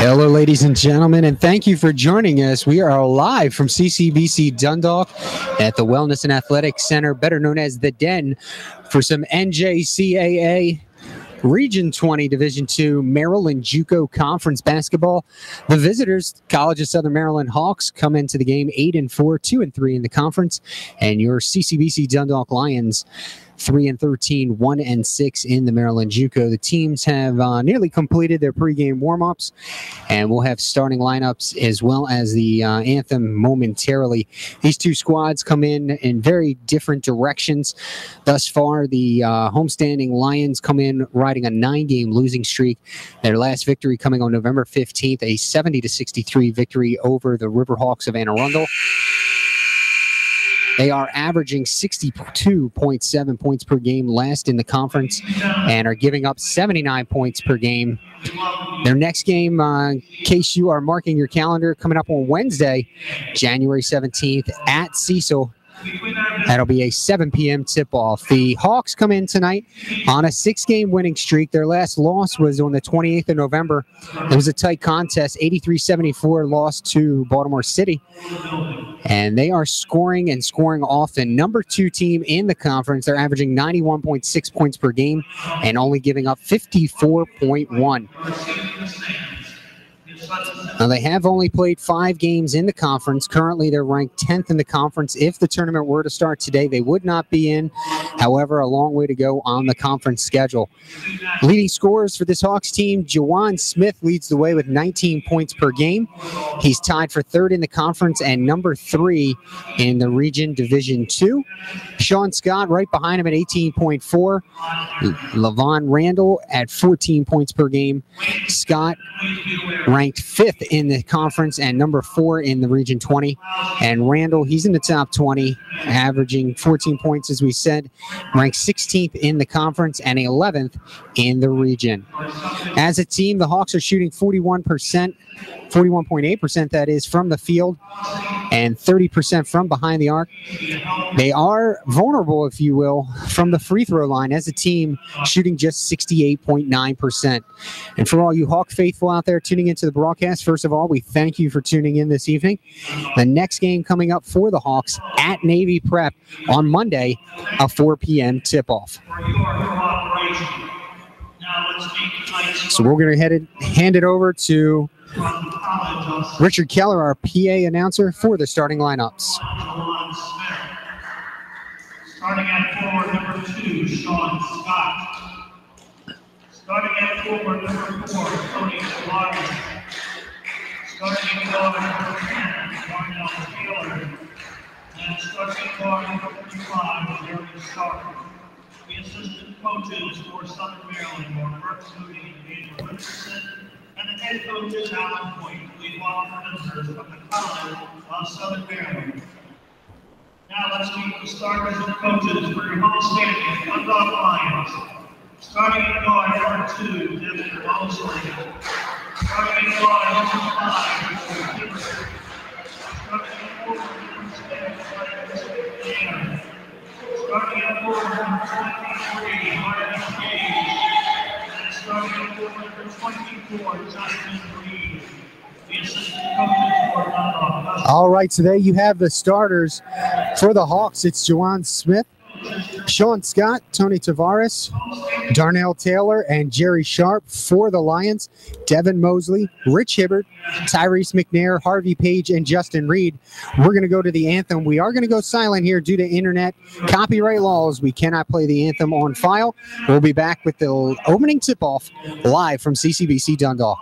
Hello, ladies and gentlemen, and thank you for joining us. We are live from CCBC Dundalk at the Wellness and Athletics Center, better known as The Den, for some NJCAA Region 20 Division II Maryland JUCO Conference basketball. The visitors, College of Southern Maryland Hawks, come into the game 8-4, 2-3 in the conference, and your CCBC Dundalk Lions 3-13, 1-6 in the Maryland JUCO. The teams have nearly completed their pregame warm-ups, and we'll have starting lineups as well as the anthem momentarily. These two squads come in very different directions. Thus far, the homestanding Lions come in riding a 9-game losing streak. Their last victory coming on November 15th, a 70-63 victory over the Riverhawks of Anne Arundel. They are averaging 62.7 points per game last in the conference and are giving up 79 points per game. Their next game, in case you are marking your calendar, coming up on Wednesday, January 17th at Cecil. That'll be a 7 p.m. tip-off. The Hawks come in tonight on a 6-game winning streak. Their last loss was on the 28th of November. It was a tight contest, 83-74 loss to Baltimore City. And they are scoring and scoring often. Number 2 team in the conference. They're averaging 91.6 points per game and only giving up 54.1. Now, they have only played 5 games in the conference. Currently, they're ranked 10th in the conference. If the tournament were to start today, they would not be in. However, a long way to go on the conference schedule. Leading scorers for this Hawks team, Juwan Smith leads the way with 19 points per game. He's tied for 3rd in the conference and number 3 in the region Division II. Sean Scott right behind him at 18.4. Levon Randall at 14 points per game. Scott ranked 5th in the conference and number 4 in the Region 20. And Randall, he's in the top 20, averaging 14 points, as we said, ranked 16th in the conference and 11th in the region. As a team, the Hawks are shooting 41.8% that is, from the field and 30% from behind the arc. They are vulnerable, if you will, from the free throw line as a team, shooting just 68.9%. And for all you Hawk faithful out there tuning into the broadcast, first of all, we thank you for tuning in this evening. The next game coming up for the Hawks at Navy Prep on Monday, a 4 p.m. tip-off. So we're going to hand it over to Richard Keller, our PA announcer, for the starting lineups. Starting at 4, number 2, Sean Scott. Starting at 4, number 4, Tony Tavares. Starting at guard, number 10, Darnell Taylor. And starting guard, number 35, Jerry Sharp. The assistant coaches for Southern Maryland are Brooks Moody and Daniel Richardson. And the head coach is Alan Point. We welcome visitors from the College of Southern Maryland. Now let's meet the starters and coaches for your homestanding Dundalk Lions. Starting at guard, number 2, Devin Mosley. Starting at guard, number 5, Mr. Gibbons. Starting at 4, number 6, Dan. Starting at 4, number 23, Harvey Gage. And starting at 4, number 24, Justin Reed. The assistant coaches for Dundalk. All right, so there you have the starters for the Hawks. It's Juwan Smith, Sean Scott, Tony Tavares, Darnell Taylor, and Jerry Sharp. For the Lions, Devin Mosley, Rich Hibbert, Tyrese McNair, Harvey Page, and Justin Reed. We're going to go to the anthem. We are going to go silent here due to internet copyright laws. We cannot play the anthem on file. We'll be back with the opening tip-off live from CCBC Dundalk.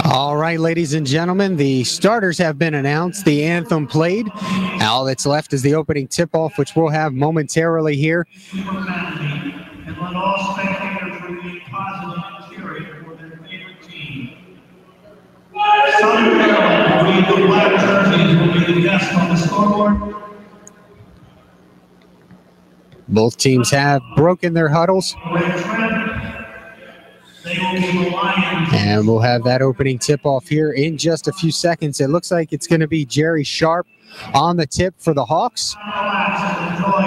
All right, ladies and gentlemen, the starters have been announced. The anthem played. All that's left is the opening tip-off, which we'll have momentarily here. And let all spectators remain positive and cheering for their favorite team. Southern Maryland, will be the black jerseys, will be the guests on the scoreboard. Both teams have broken their huddles. And we'll have that opening tip-off here in just a few seconds. It looks like it's going to be Jerry Sharp on the tip for the Hawks.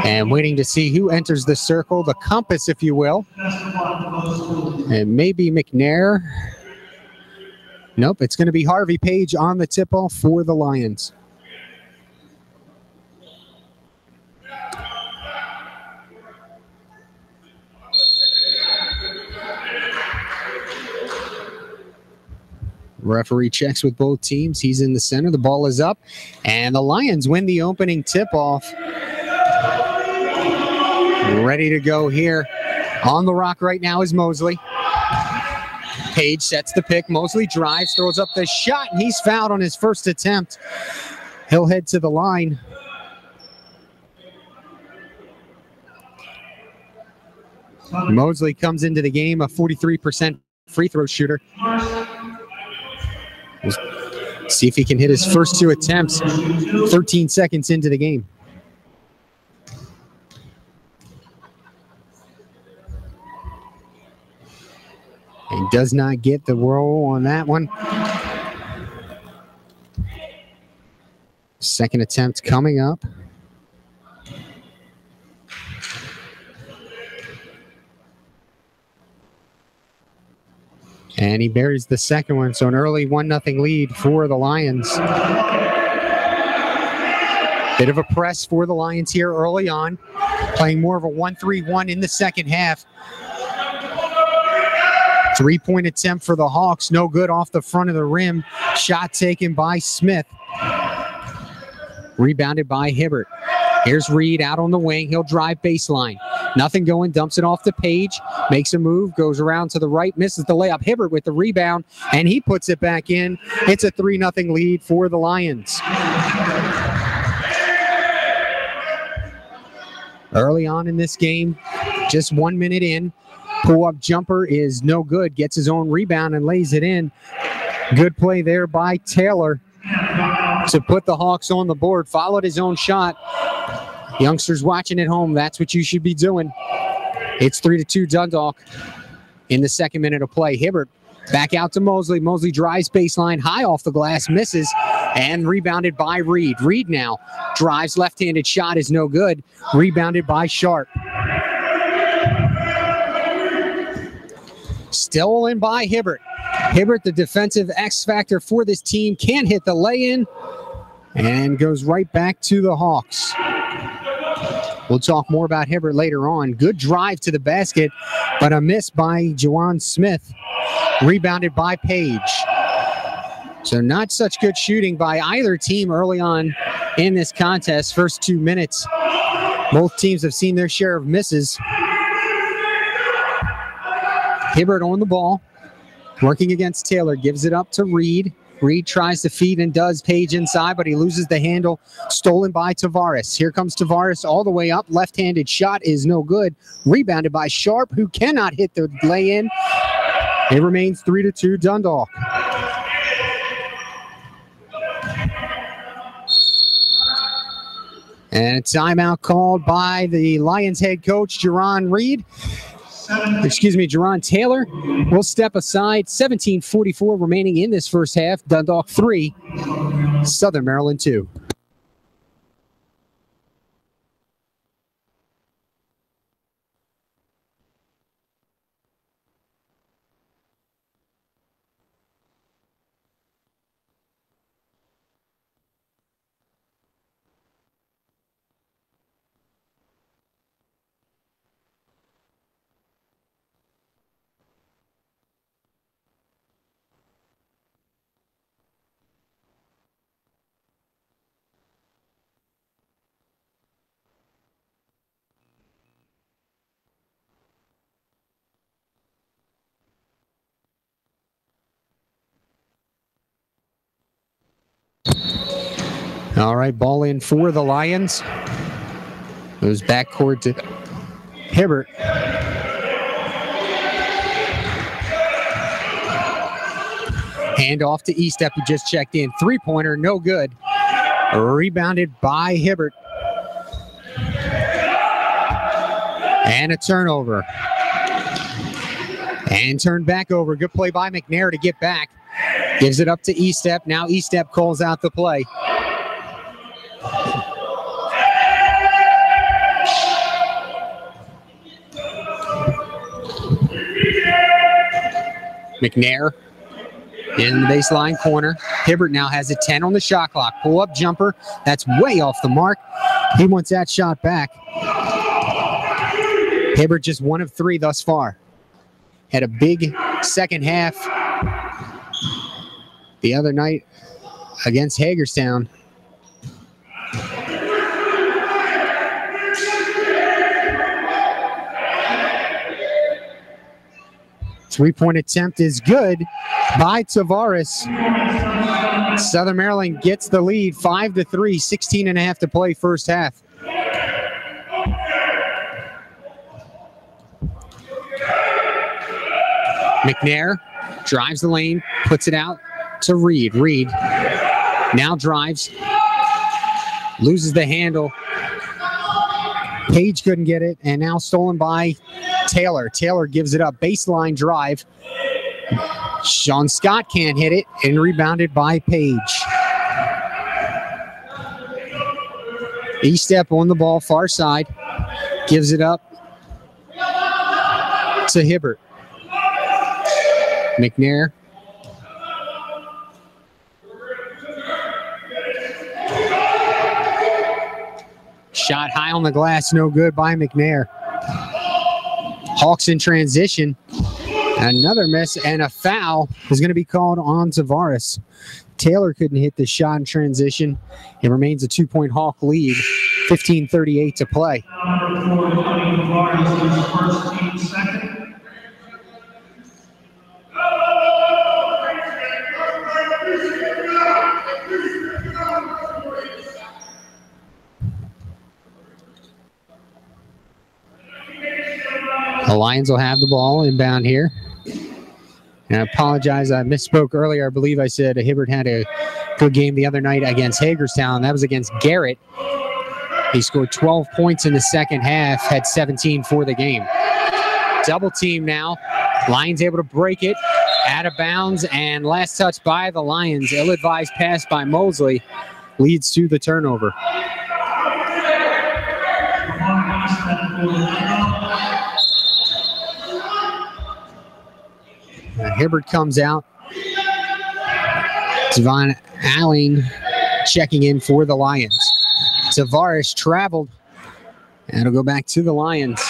And waiting to see who enters the circle, the compass, if you will. And maybe McNair. Nope, it's going to be Harvey Page on the tip-off for the Lions. Referee checks with both teams. He's in the center. The ball is up. And the Lions win the opening tip-off. Ready to go here. On the rock right now is Mosley. Page sets the pick. Mosley drives, throws up the shot, and he's fouled on his first attempt. He'll head to the line. Mosley comes into the game a 43% free throw shooter. We'll see if he can hit his first two attempts 13 seconds into the game. And does not get the roll on that one. Second attempt coming up. And he buries the second one, so an early 1-0 lead for the Lions. Bit of a press for the Lions here early on, playing more of a 1-3-1 in the second half. Three-point attempt for the Hawks, no good off the front of the rim. Shot taken by Smith. Rebounded by Hibbert. Here's Reed out on the wing. He'll drive baseline. Nothing going, dumps it off the Page. Makes a move, goes around to the right, misses the layup. Hibbert with the rebound, and he puts it back in. It's a 3-0 lead for the Lions. Early on in this game, just 1 minute in, pull-up jumper is no good. Gets his own rebound and lays it in. Good play there by Taylor to put the Hawks on the board. Followed his own shot. Youngsters watching at home, that's what you should be doing. It's 3-2 Dundalk in the second minute of play. Hibbert back out to Mosley. Mosley drives baseline, high off the glass, misses, and rebounded by Reed. Reed now drives, left-handed shot is no good. Rebounded by Sharp. Stolen by Hibbert. Hibbert, the defensive X factor for this team, can't hit the lay-in and goes right back to the Hawks. We'll talk more about Hibbert later on. Good drive to the basket, but a miss by Juwan Smith. Rebounded by Page. So not such good shooting by either team early on in this contest. First 2 minutes, both teams have seen their share of misses. Hibbert on the ball, working against Taylor, gives it up to Reed. Reed tries to feed and does. Page inside, but he loses the handle. Stolen by Tavares. Here comes Tavares all the way up. Left-handed shot is no good. Rebounded by Sharp, who cannot hit the lay-in. It remains 3-2 Dundalk. And a timeout called by the Lions head coach, Jerron Taylor will step aside. 17:44 remaining in this first half. Dundalk 3, Southern Maryland 2. All right, ball in for the Lions. Goes backcourt to Hibbert. Hand off to Estep, who just checked in. Three-pointer, no good. Rebounded by Hibbert. And a turnover. And turned back over. Good play by McNair to get back. Gives it up to Estep. Now Estep calls out the play. McNair in the baseline corner. Hibbert now has a 10 on the shot clock. Pull-up jumper. That's way off the mark. He wants that shot back. Hibbert just 1 of 3 thus far. Had a big second half the other night against Hagerstown. Three-point attempt is good by Tavares. Southern Maryland gets the lead 5-3, 16 and a half to play first half. McNair drives the lane, puts it out to Reed. Reed now drives, loses the handle. Page couldn't get it, and now stolen by Taylor. Taylor gives it up, baseline drive. Sean Scott can't hit it, and rebounded by Page. Estep on the ball, far side, gives it up to Hibbert. McNair. Shot high on the glass, no good by McNair. Hawks in transition. Another miss, and a foul is going to be called on Tavares. Taylor couldn't hit the shot in transition. It remains a 2-point Hawk lead, 15:38 to play. The Lions will have the ball inbound here. And I apologize, I misspoke earlier. I believe I said Hibbert had a good game the other night against Hagerstown. That was against Garrett. He scored 12 points in the second half, had 17 for the game. Double team now. Lions able to break it, out of bounds, and last touch by the Lions. Ill-advised pass by Mosley leads to the turnover. Hibbert comes out. Devon Alling checking in for the Lions. Tavares traveled, and it'll go back to the Lions.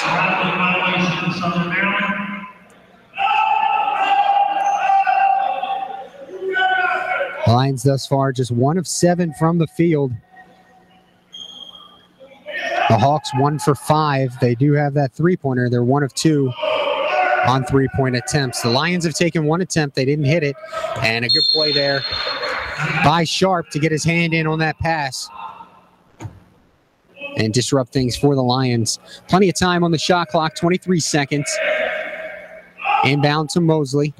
Lions thus far just 1 of 7 from the field. The Hawks 1 for 5. They do have that three-pointer. They're 1 of 2 on three-point attempts. The Lions have taken 1 attempt. They didn't hit it. And a good play there by Sharp to get his hand in on that pass and disrupt things for the Lions. Plenty of time on the shot clock, 23 seconds. Inbound to Mosley.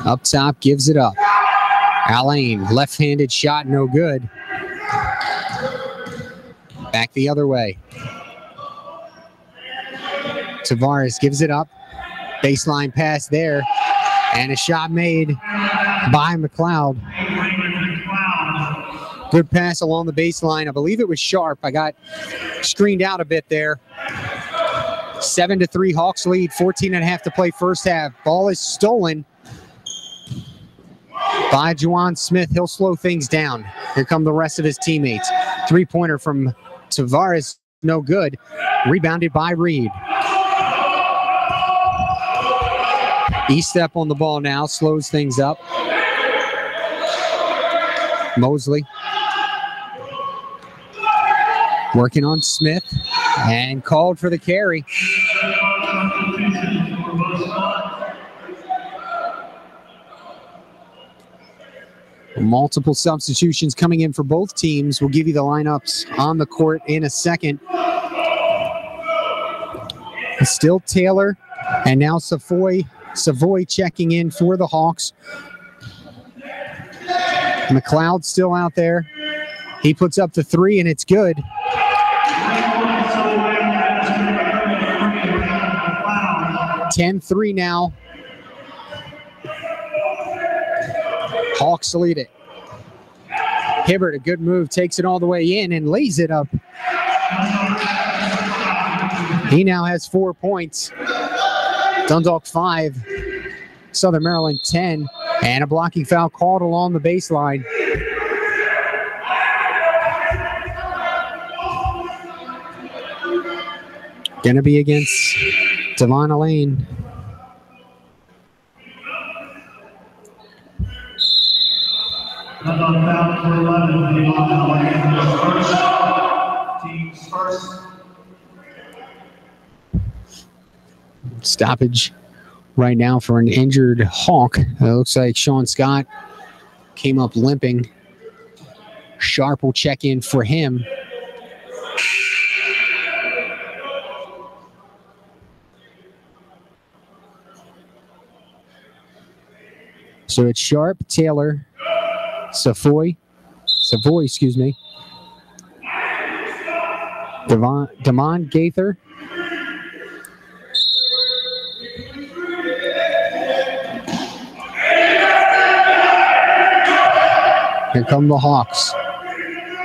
Up top, gives it up. Alain, left-handed shot, no good. Back the other way. Tavares gives it up. Baseline pass there. And a shot made by McLeod. Good pass along the baseline. I believe it was Sharp. I got screened out a bit there. 7-3 Hawks lead. 14 and a half to play first half. Ball is stolen by Juwan Smith. He'll slow things down. Here come the rest of his teammates. Three-pointer from Tavares, no good. Rebounded by Reed. Estep on the ball now, slows things up. Mosley working on Smith and called for the carry. Multiple substitutions coming in for both teams. We'll give you the lineups on the court in a second. Still Taylor and now Savoy checking in for the Hawks. McLeod still out there. He puts up the three and it's good. 10-3 now. Hawks lead it. Hibbert, a good move, takes it all the way in and lays it up. He now has 4 points. Dundalk 5, Southern Maryland 10, and a blocking foul called along the baseline. Gonna be against Devon Elaine. Stoppage right now for an injured Hawk. It looks like Sean Scott came up limping. Sharp will check in for him. So it's Sharp, Taylor, Savoy, excuse me. Damon Gaither. Here come the Hawks.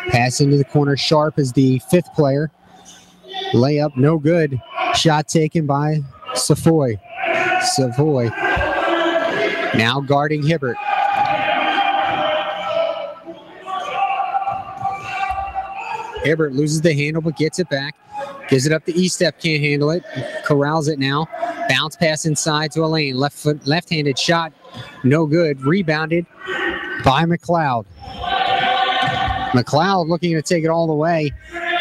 Pass into the corner. Sharp is the fifth player. Layup, no good. Shot taken by Savoy. Now guarding Hibbert. Hibbert loses the handle but gets it back. Gives it up to E-Step, can't handle it. Corrals it now. Bounce pass inside to Elaine. Left-handed shot, no good. Rebounded by McLeod. McLeod looking to take it all the way.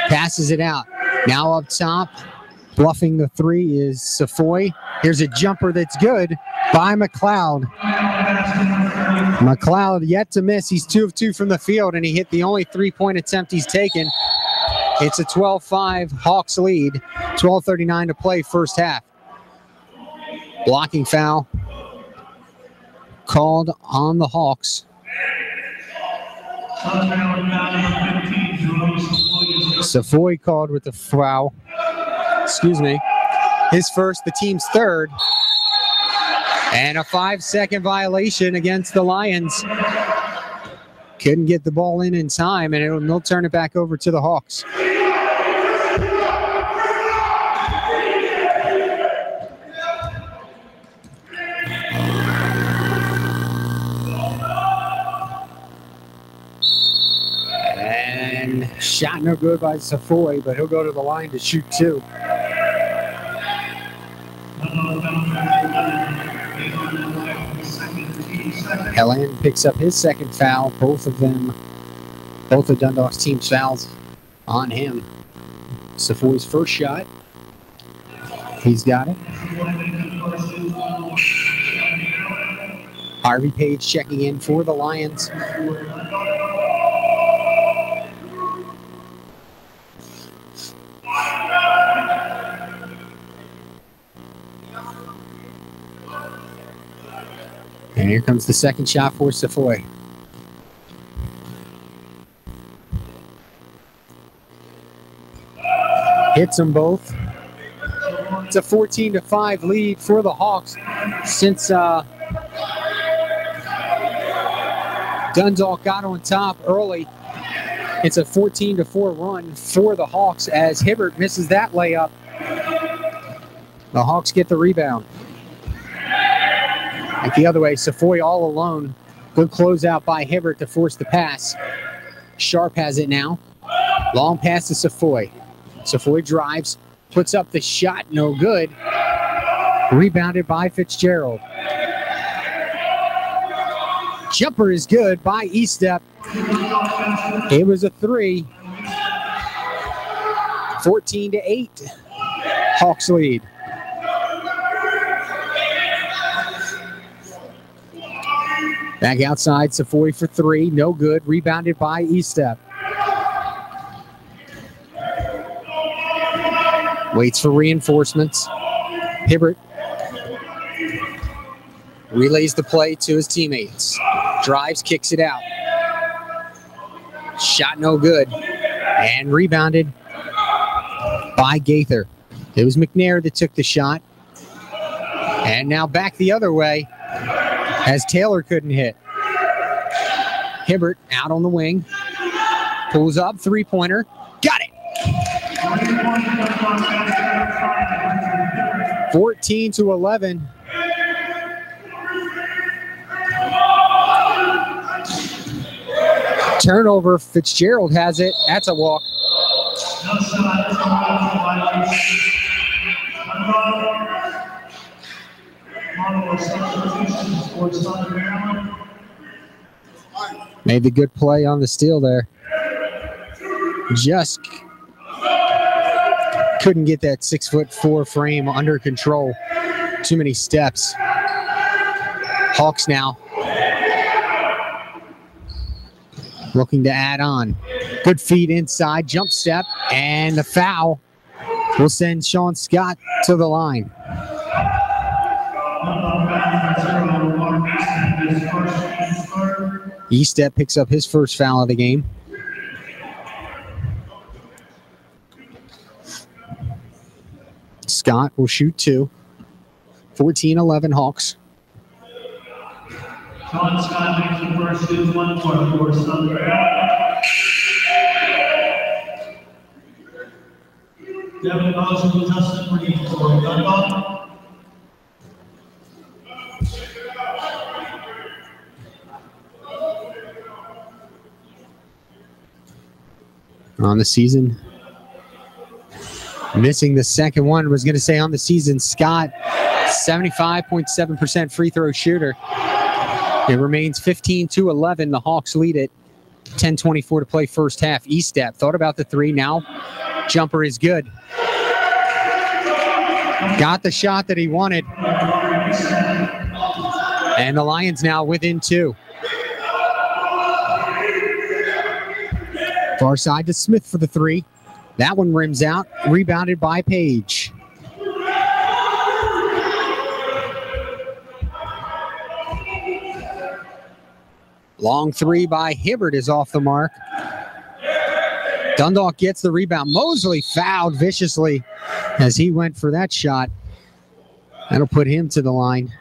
Passes it out. Now up top, bluffing the three is Savoy. Here's a jumper that's good by McLeod. McLeod yet to miss. He's 2 of 2 from the field, and he hit the only three-point attempt he's taken. It's a 12-5 Hawks lead. 12:39 to play first half. Blocking foul called on the Hawks. Savoy called with the foul. Excuse me. His first, the team's third. And a 5-second violation against the Lions. Couldn't get the ball in time, and they'll turn it back over to the Hawks. And shot no good by Savoy, but he'll go to the line to shoot two. Helen picks up his second foul. Both of Dundalk's team's fouls on him. Savoy's first shot. He's got it. Harvey Page checking in for the Lions. And here comes the second shot for Savoy. Hits them both. It's a 14-5 lead for the Hawks since Dundalk got on top early. It's a 14-4 run for the Hawks as Hibbert misses that layup. The Hawks get the rebound. Like the other way, Savoy all alone. Good closeout by Hibbert to force the pass. Sharp has it now. Long pass to Savoy. Savoy drives, puts up the shot, no good. Rebounded by Fitzgerald. Jumper is good by E-Step. It was a three. 14-8. Hawks lead. Back outside, Savoy for three. No good. Rebounded by Estep. Waits for reinforcements. Hibbert relays the play to his teammates. Drives, kicks it out. Shot no good. And rebounded by Gaither. It was McNair that took the shot. And now back the other way as Taylor couldn't hit. Hibbert out on the wing. Pulls up, three-pointer. Got it! 14-11. Turnover, Fitzgerald has it. That's a walk. Made the good play on the steal there. Just couldn't get that 6'4" frame under control. Too many steps. Hawks now looking to add on. Good feed inside, jump step, and the foul will send Sean Scott to the line. Estep picks up his first foul of the game. Scott will shoot two. 14-11 Hawks. Sean Scott makes the first two, one more for Southern. Devin Mosley, Justin Reed for Dundalk. On the season, missing the second one. Was going to say on the season, Scott, 75.7% free throw shooter. It remains 15-11. The Hawks lead it. 10:24 to play first half. Estep thought about the three. Now jumper is good. Got the shot that he wanted. And the Lions now within two. Far side to Smith for the three. That one rims out. Rebounded by Page. Long three by Hibbert is off the mark. Dundalk gets the rebound. Mosley fouled viciously as he went for that shot. That'll put him to the line.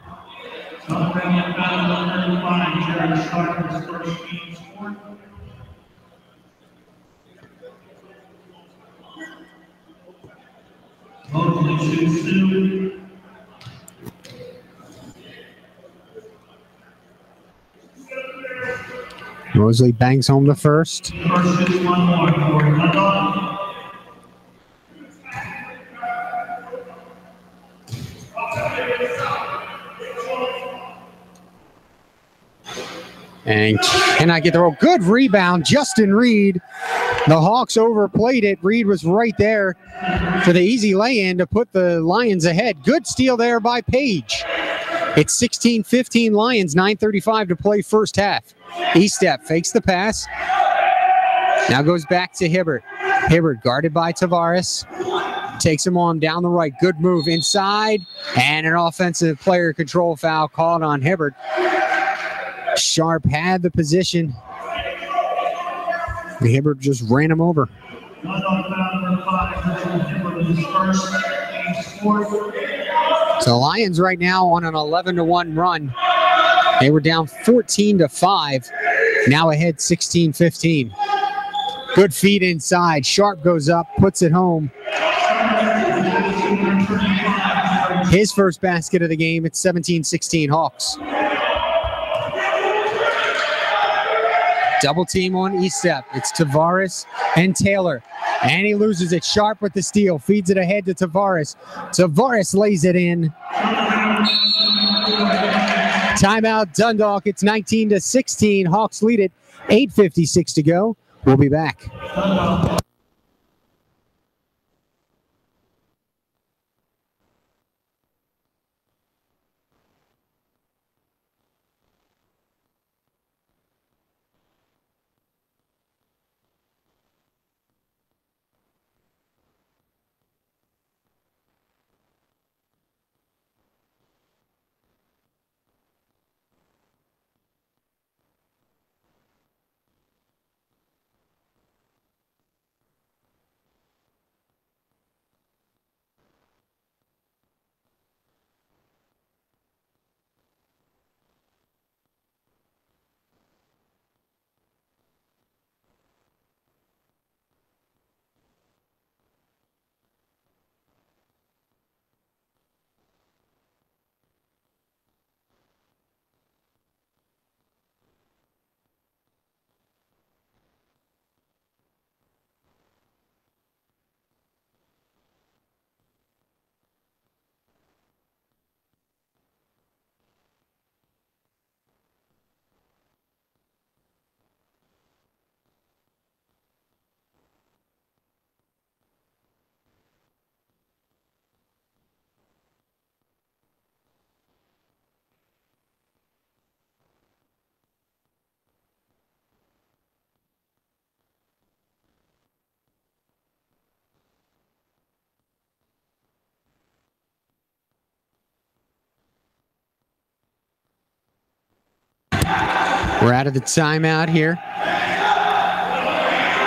Mosley shoots two. Mosley bangs home the first. First is one more for Dundalk. And cannot get the roll. Good rebound, Justin Reed. The Hawks overplayed it. Reed was right there for the easy lay-in to put the Lions ahead. Good steal there by Page. It's 16-15 Lions, 9:35 to play first half. Estep fakes the pass. Now goes back to Hibbert. Hibbert guarded by Tavares. Takes him on down the right. Good move inside. And an offensive player control foul called on Hibbert. Sharp had the position. Hibbert just ran him over. So Lions right now on an 11-1 run. They were down 14-5. Now ahead 16-15. Good feed inside. Sharp goes up, puts it home. His first basket of the game. It's 17-16 Hawks. Double team on Estep. It's Tavares and Taylor. And he loses it. Sharp with the steal. Feeds it ahead to Tavares. Tavares lays it in. Timeout Dundalk. It's 19-16. Hawks lead it. 8:56 to go. We'll be back. We're out of the timeout here.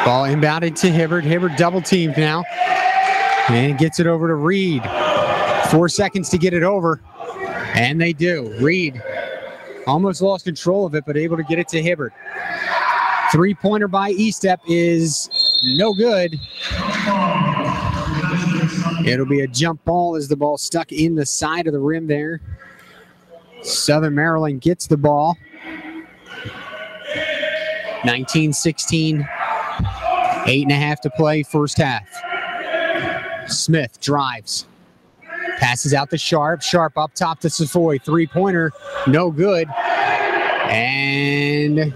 Ball inbounded to Hibbert. Hibbert double teamed now. And gets it over to Reed. 4 seconds to get it over. And they do. Reed almost lost control of it, but able to get it to Hibbert. Three-pointer by Estep is no good. It'll be a jump ball as the ball stuck in the side of the rim there. Southern Maryland gets the ball. 19-16. 8.5 to play, first half. Smith drives. Passes out to Sharp. Sharp up top to Savoy. Three-pointer, no good. And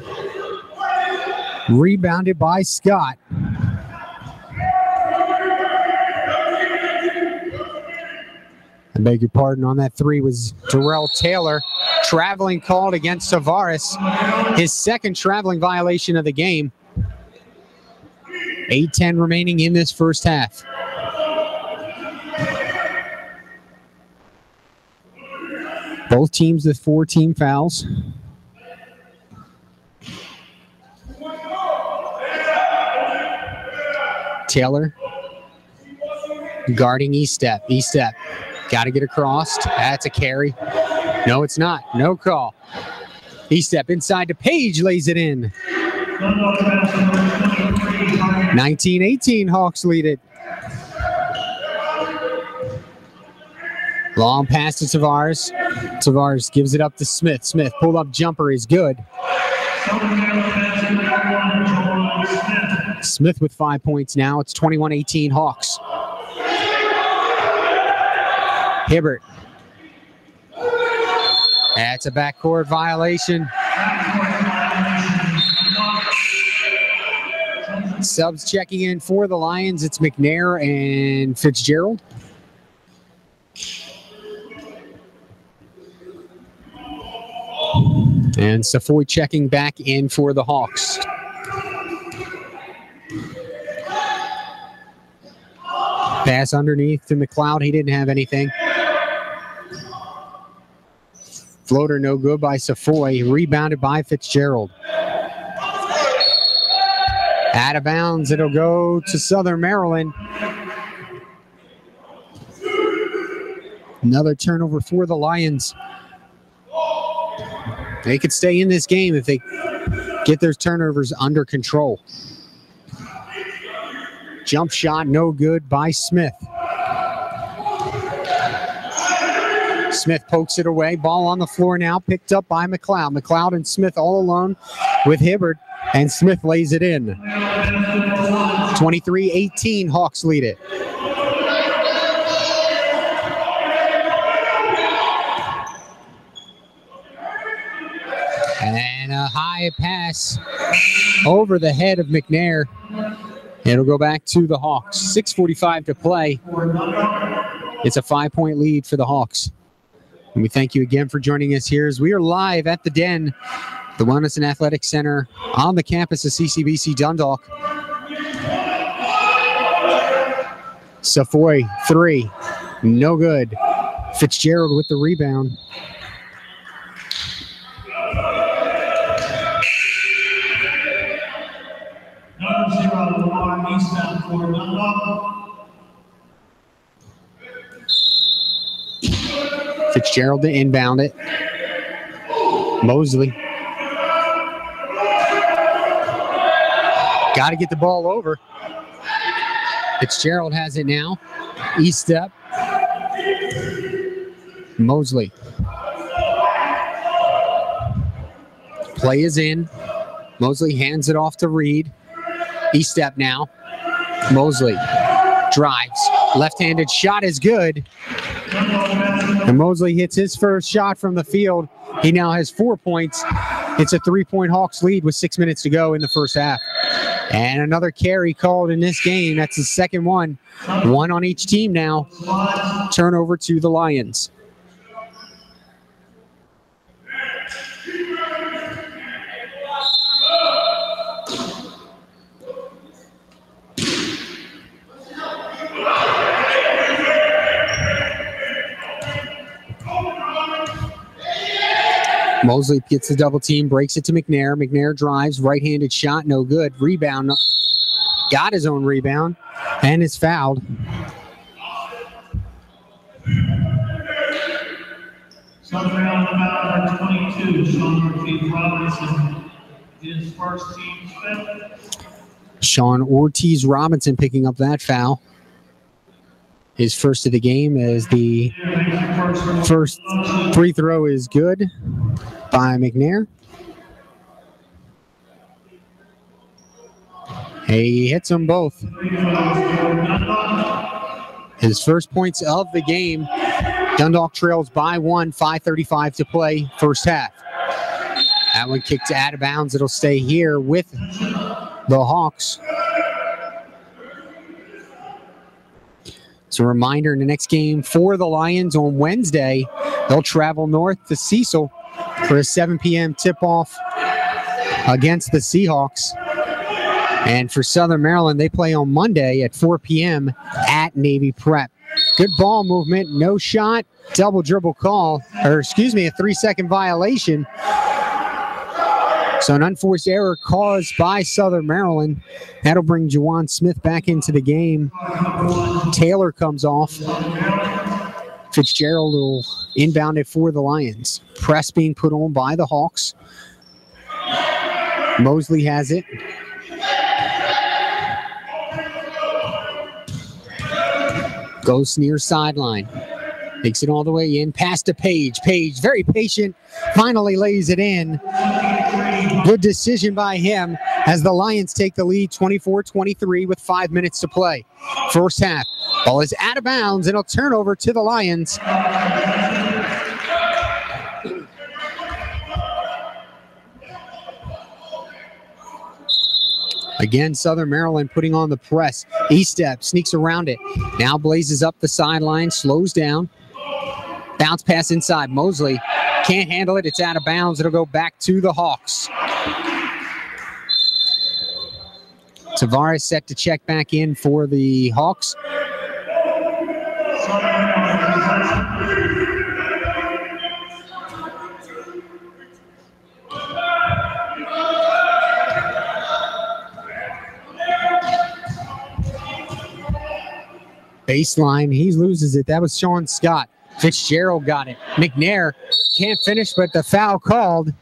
rebounded by Scott. I beg your pardon, on that three was Darrell Taylor. Traveling called against Tavares. His second traveling violation of the game. 8:10 remaining in this first half. Both teams with 4 team fouls. Taylor guarding Estep. Estep got to get across. That's a carry. No, it's not. No call. Estep inside to Page, lays it in. 19-18, Hawks lead it. Long pass to Tavares. Tavares gives it up to Smith. Smith, pull-up jumper is good. Smith with 5 points now. It's 21-18 Hawks. Hibbert. That's a backcourt violation. Subs checking in for the Lions. It's McNair and Fitzgerald. And Savoy checking back in for the Hawks. Pass underneath to McLeod. He didn't have anything. Floater no good by Savoy. Rebounded by Fitzgerald. Out of bounds. It'll go to Southern Maryland. Another turnover for the Lions. They could stay in this game if they get their turnovers under control. Jump shot, no good by Smith. Smith pokes it away. Ball on the floor now, picked up by McLeod. McLeod and Smith all alone with Hibbert, and Smith lays it in. 23-18, Hawks lead it. And a high pass over the head of McNair. It'll go back to the Hawks. 6:45 to play. It's a 5-point lead for the Hawks. And we thank you again for joining us here as we are live at the Den, the Wellness and Athletic Center on the campus of CCBC Dundalk. Savoy, three, no good. Fitzgerald with the rebound. Fitzgerald to inbound it. Mosley. Got to get the ball over. Fitzgerald has it now. Estep. Mosley. Play is in. Mosley hands it off to Reed. Estep now. Mosley drives. Left-handed shot is good. And Mosley hits his first shot from the field. He now has 4 points. It's a 3-point Hawks lead with 6 minutes to go in the first half. And another carry called in this game. That's the second one. One on each team now. Turnover to the Lions. Mosley gets the double team, breaks it to McNair. McNair drives, right-handed shot, no good. Rebound, got his own rebound, and is fouled. Southern foul number 22, Sean Ortiz Robinson, his first team's fifth. Sean Ortiz Robinson picking up that foul. His first of the game as the first free throw is good by McNair. He hits them both. His first points of the game. Dundalk trails by 1, 5:35 to play, first half. That one kicked out of bounds. It'll stay here with the Hawks. It's a reminder in the next game for the Lions on Wednesday. They'll travel north to Cecil for a 7 p.m. tip-off against the Seahawks. And for Southern Maryland, they play on Monday at 4 p.m. at Navy Prep. Good ball movement, no shot, double dribble call, or excuse me, a 3-second violation. So an unforced error caused by Southern Maryland. That'll bring Juwan Smith back into the game. Taylor comes off. Fitzgerald will inbound it for the Lions. Press being put on by the Hawks. Mosley has it. Goes near sideline. Takes it all the way in. Pass to Page. Page, very patient, finally lays it in. Good decision by him as the Lions take the lead 24-23 with 5 minutes to play. First half. Ball is out of bounds and it'll turn over to the Lions. Again, Southern Maryland putting on the press. E-step, sneaks around it. Now blazes up the sideline, slows down. Bounce pass inside. Mosley can't handle it. It's out of bounds. It'll go back to the Hawks. Tavares set to check back in for the Hawks. Baseline, he loses it. That was Sean Scott. Fitzgerald got it. McNair can't finish, but the foul called.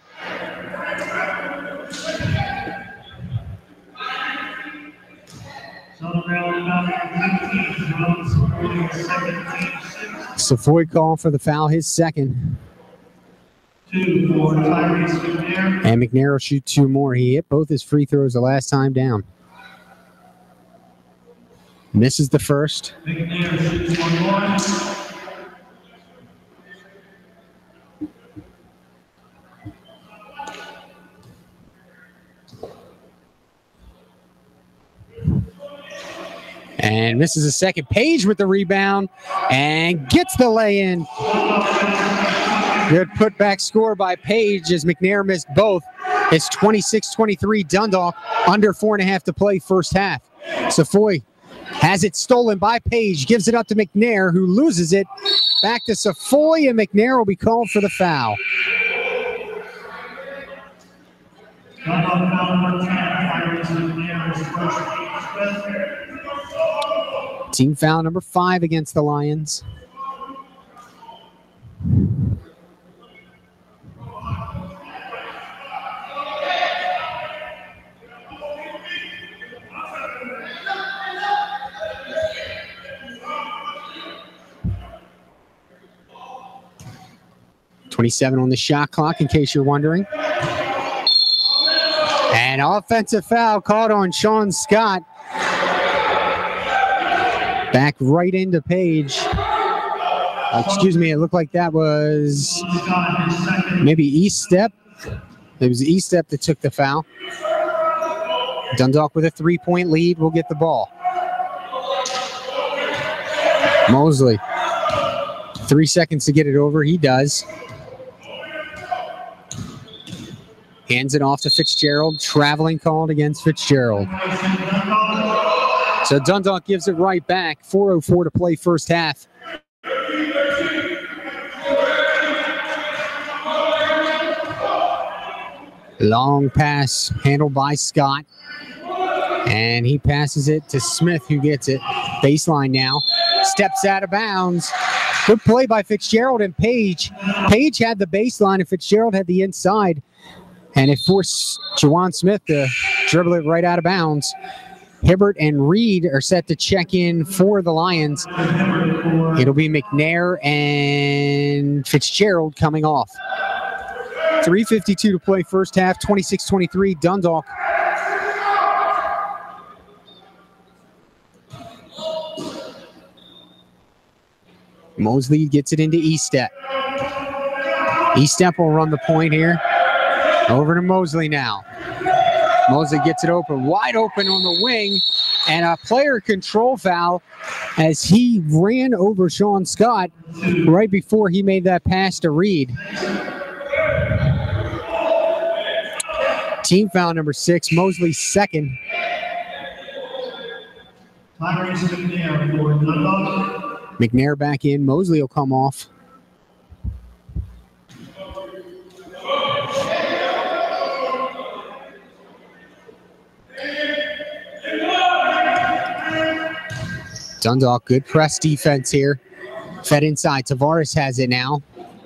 Savoy call for the foul, his second. 2 for Tyrese McNair. And McNair will shoot 2 more. He hit both his free throws the last time down. Misses the first. McNair shoots 1 more. And misses a second. Page with the rebound and gets the lay-in. Good putback score by Page as McNair missed both. It's 26-23 Dundalk, under 4.5 to play first half. Savoy has it stolen by Page, gives it up to McNair, who loses it. Back to Savoy, and McNair will be called for the foul. Team foul number 5 against the Lions. .27 on the shot clock, in case you're wondering. And offensive foul called on Sean Scott. Back right into Page. Excuse me, it looked like that was maybe E-step. It was E-step that took the foul. Dundalk with a 3-point lead will get the ball. Mosley. 3 seconds to get it over. He does. Hands it off to Fitzgerald. Traveling called against Fitzgerald. So Dundalk gives it right back. 4:04 to play first half. Long pass handled by Scott. And he passes it to Smith, who gets it. Baseline now. Steps out of bounds. Good play by Fitzgerald and Page. Page had the baseline and Fitzgerald had the inside. And it forced Juwan Smith to dribble it right out of bounds. Hibbert and Reed are set to check in for the Lions. It'll be McNair and Fitzgerald coming off. 3:52 to play first half, 26-23 Dundalk. Mosley gets it into Estep. Estep will run the point here. Over to Mosley now. Mosley gets it open, wide open on the wing, and a player control foul as he ran over Sean Scott right before he made that pass to Reed. Team foul number 6, Mosley's second. McNair back in, Mosley will come off. Dundalk, good press defense here. Fed inside. Tavares has it now.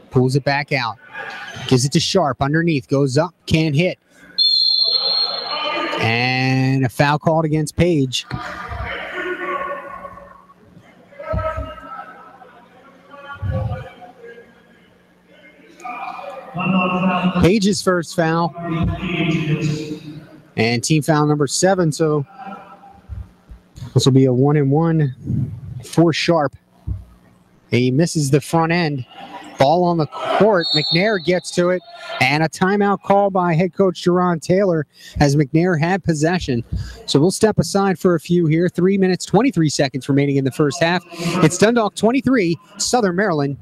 Pulls it back out. Gives it to Sharp underneath. Goes up. Can't hit. And a foul called against Page. Page's first foul. And team foul number 7. So this will be a 1-and-1 for Sharp. He misses the front end. Ball on the court. McNair gets to it. And a timeout call by head coach Jerron Taylor as McNair had possession. So we'll step aside for a few here. 3 minutes, 23 seconds remaining in the first half. It's Dundalk 23, Southern Maryland.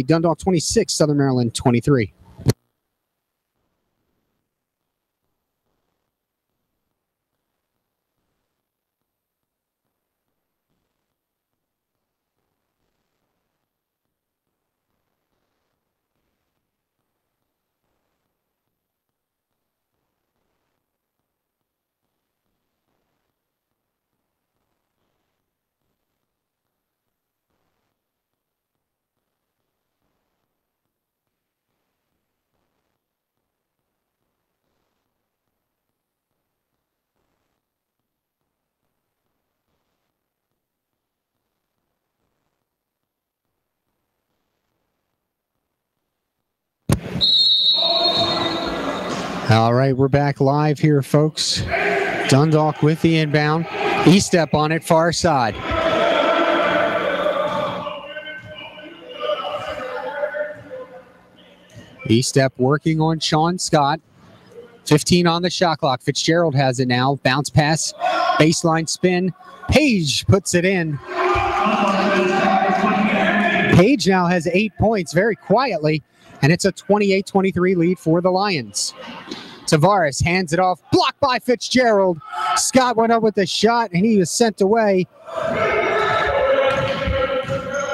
Dundalk 26, Southern Maryland 23. All right, we're back live here, folks. Dundalk with the inbound. Estep on it, far side. Estep working on Sean Scott. 15 on the shot clock. Fitzgerald has it now. Bounce pass, baseline spin. Page puts it in. Page now has 8 points very quietly, and it's a 28-23 lead for the Lions. Tavares hands it off, blocked by Fitzgerald. Scott went up with the shot, and he was sent away.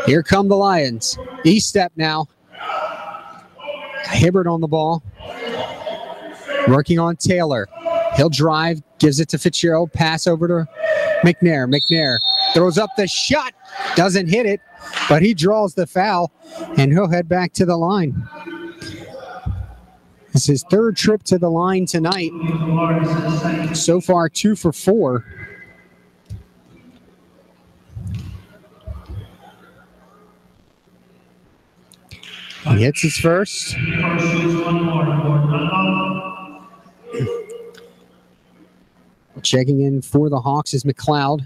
Here come the Lions. Estep now. Hibbert on the ball. Working on Taylor. He'll drive, gives it to Fitzgerald, pass over to McNair. McNair throws up the shot, doesn't hit it, but he draws the foul, and he'll head back to the line. It's his third trip to the line tonight. So far, 2 for 4. He hits his first. Checking in for the Hawks is McLeod.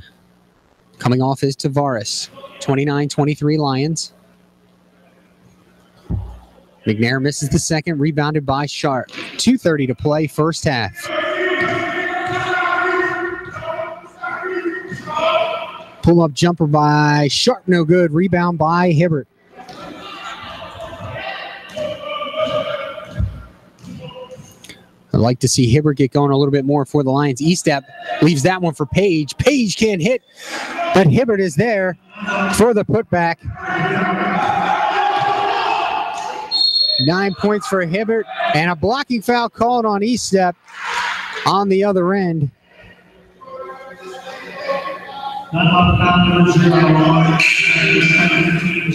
Coming off is Tavares. 29-23 Lions. McNair misses the second, rebounded by Sharp. 2:30 to play, first half. Pull-up jumper by Sharp, no good. Rebound by Hibbert. I'd like to see Hibbert get going a little bit more for the Lions. Estep leaves that one for Page. Page can't hit, but Hibbert is there for the putback. 9 points for Hibbert, and a blocking foul called on Estep on the other end.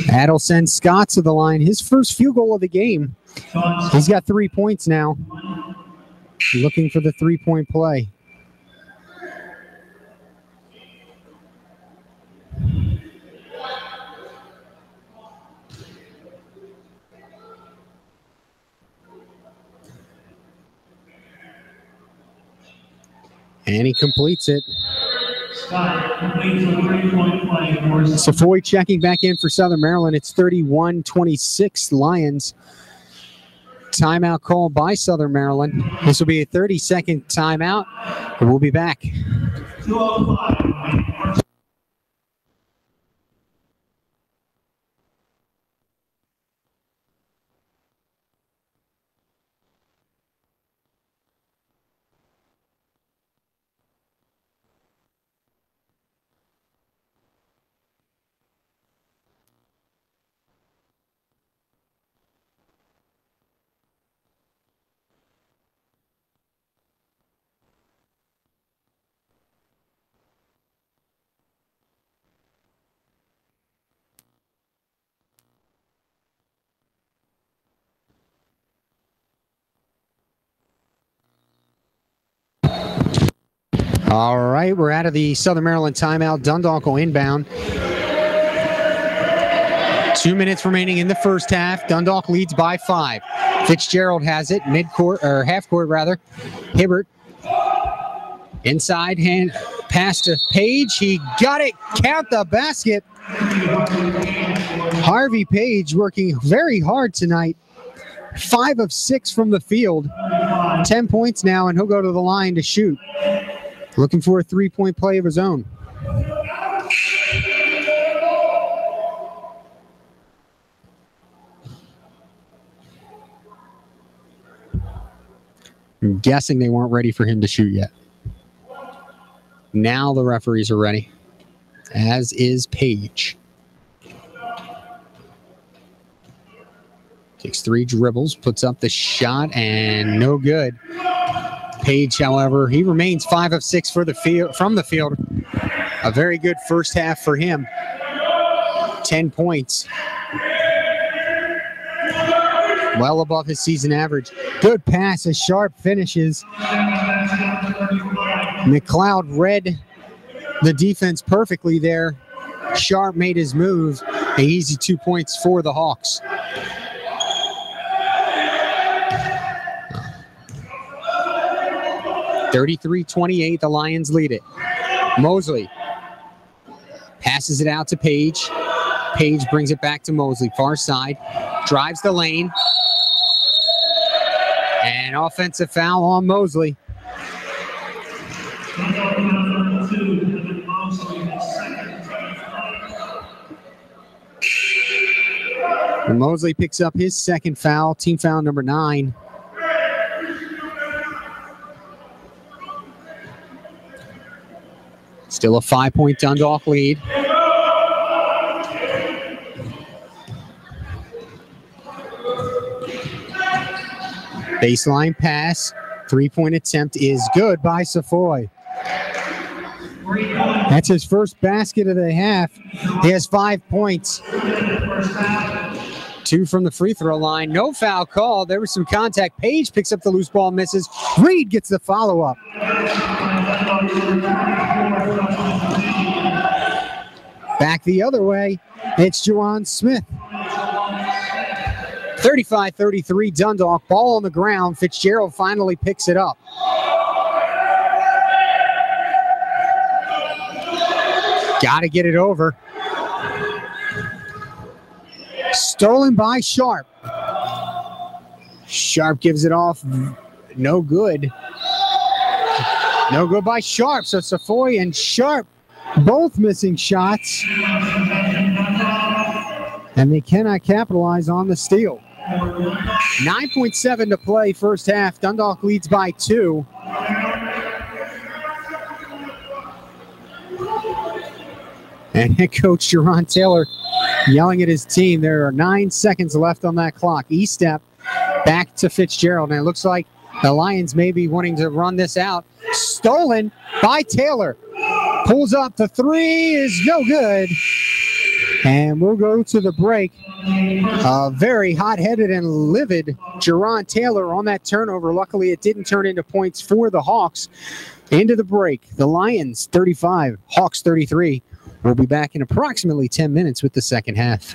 That'll send Scott to the line. His first field goal of the game. He's got 3 points now. Looking for the three-point play. And he completes it. Savoy checking back in for Southern Maryland. It's 31-26 Lions. Timeout called by Southern Maryland. This will be a 30-second timeout, and we'll be back. 2:05. All right, we're out of the Southern Maryland timeout. Dundalk will inbound. 2 minutes remaining in the first half. Dundalk leads by 5. Fitzgerald has it, mid-court, or half-court rather. Hibbert, inside hand pass to Page. He got it. Count the basket. Harvey Page working very hard tonight. 5 of 6 from the field. 10 points now, and he'll go to the line to shoot. Looking for a three-point play of his own. I'm guessing they weren't ready for him to shoot yet. Now the referees are ready, as is Page. Takes 3 dribbles, puts up the shot, and no good. Page, however, he remains 5 of 6 for the field, from the field. A very good first half for him. 10 points. Well above his season average. Good pass as Sharp finishes. McLeod read the defense perfectly there. Sharp made his move. An easy 2 points for the Hawks. (33-28), the Lions lead it. Mosley passes it out to Page. Page brings it back to Mosley, far side, drives the lane, and offensive foul on Mosley. And Mosley picks up his second foul, team foul number 9. Still a 5-point Dundalk lead. Baseline pass. 3-point attempt is good by Savoy. That's his first basket of the half. He has 5 points. 2 from the free throw line. No foul call. There was some contact. Page picks up the loose ball, misses. Reed gets the follow-up. Back the other way, it's Juwan Smith. 35-33 Dundalk. Ball on the ground. Fitzgerald finally picks it up. Got to get it over. Stolen by Sharp. Sharp gives it off. No good. No good by Sharp. So Savoy and Sharp both missing shots. And they cannot capitalize on the steal. 9.7 to play first half. Dundalk leads by 2. And head coach Jerron Taylor yelling at his team. There are 9 seconds left on that clock. Estep to Fitzgerald, and it looks like the Lions may be wanting to run this out. Stolen by Taylor. Pulls up, the three is no good. And we'll go to the break. Very hot-headed and livid Jerron Taylor on that turnover. Luckily, it didn't turn into points for the Hawks. Into the break, the Lions 35, Hawks 33. We'll be back in approximately 10 minutes with the second half.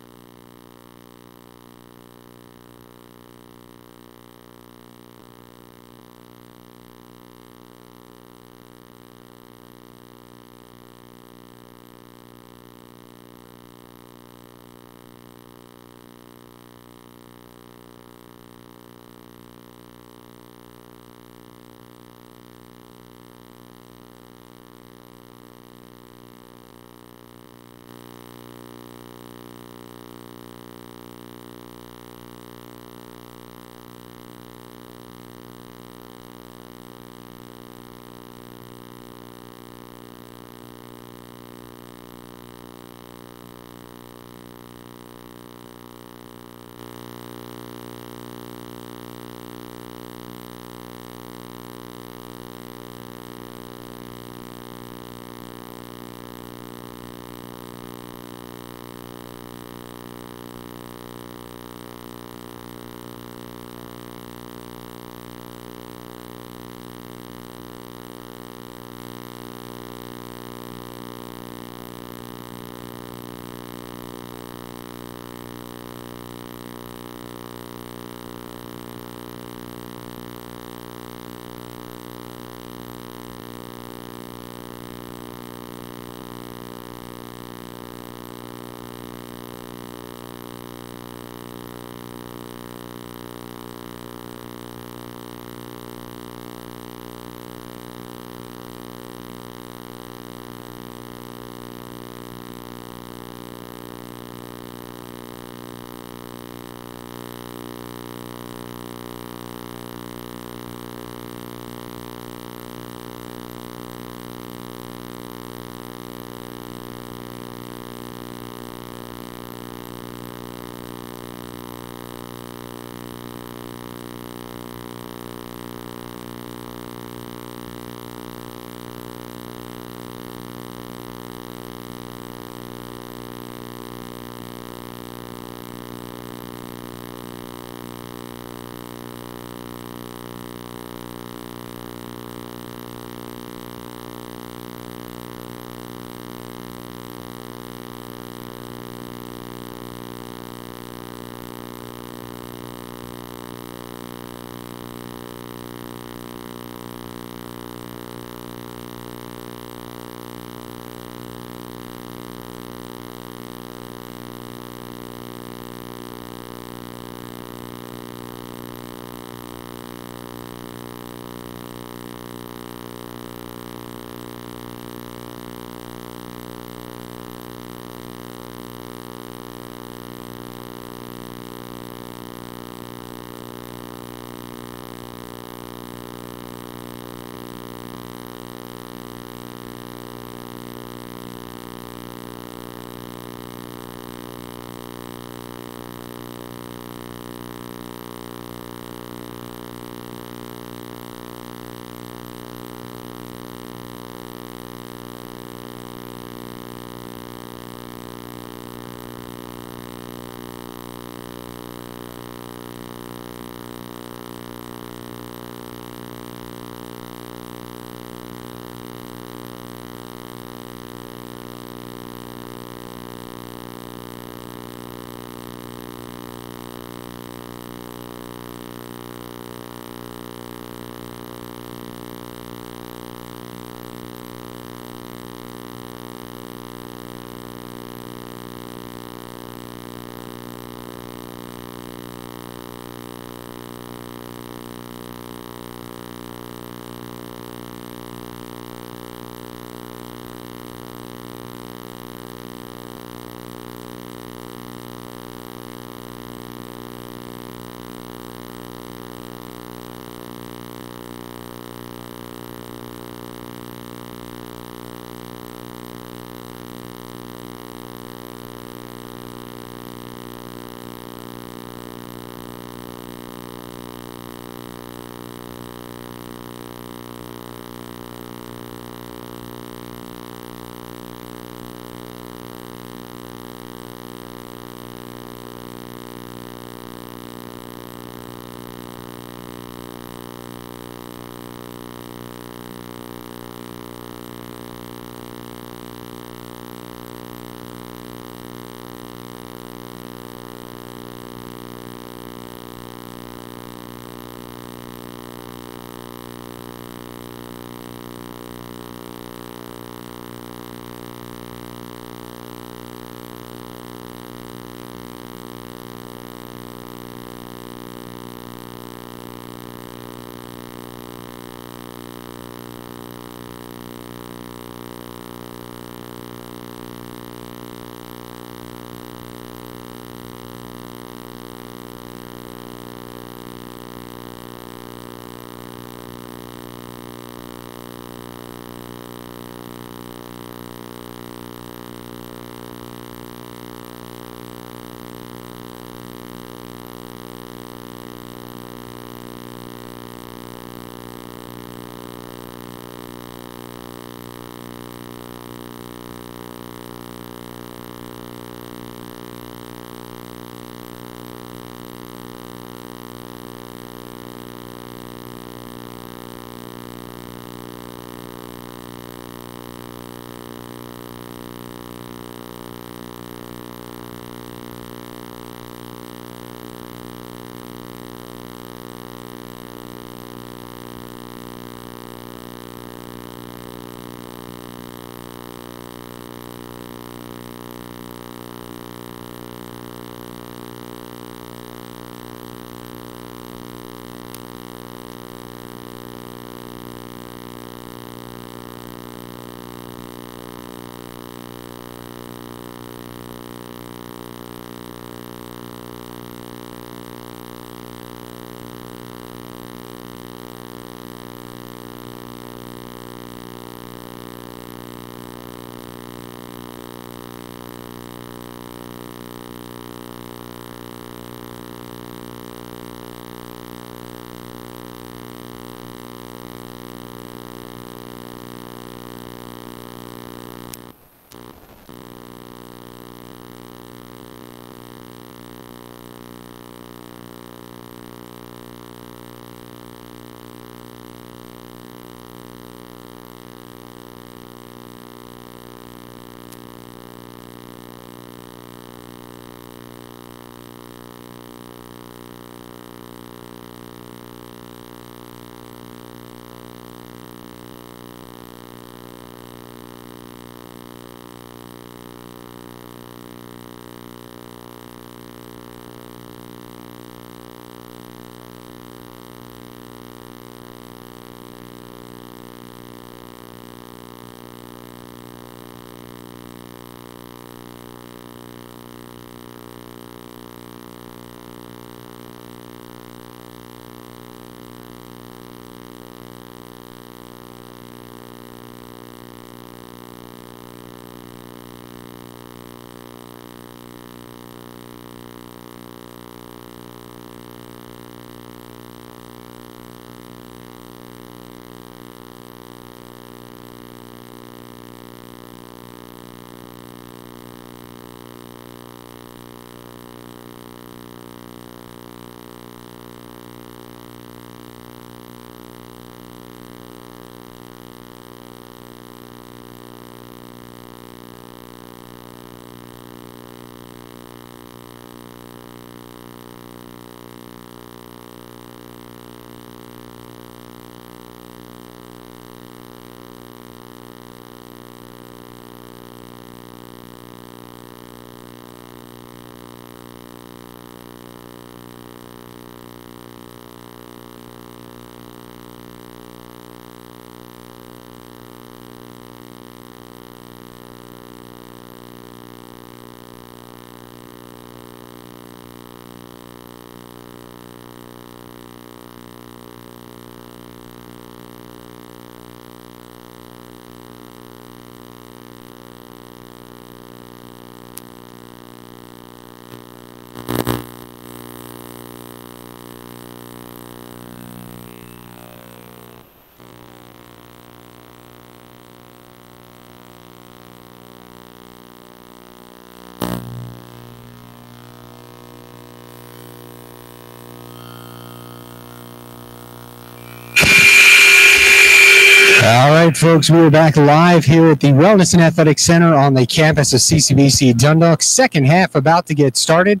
All right, folks, we are back live here at the Wellness and Athletic Center on the campus of CCBC Dundalk. Second half about to get started.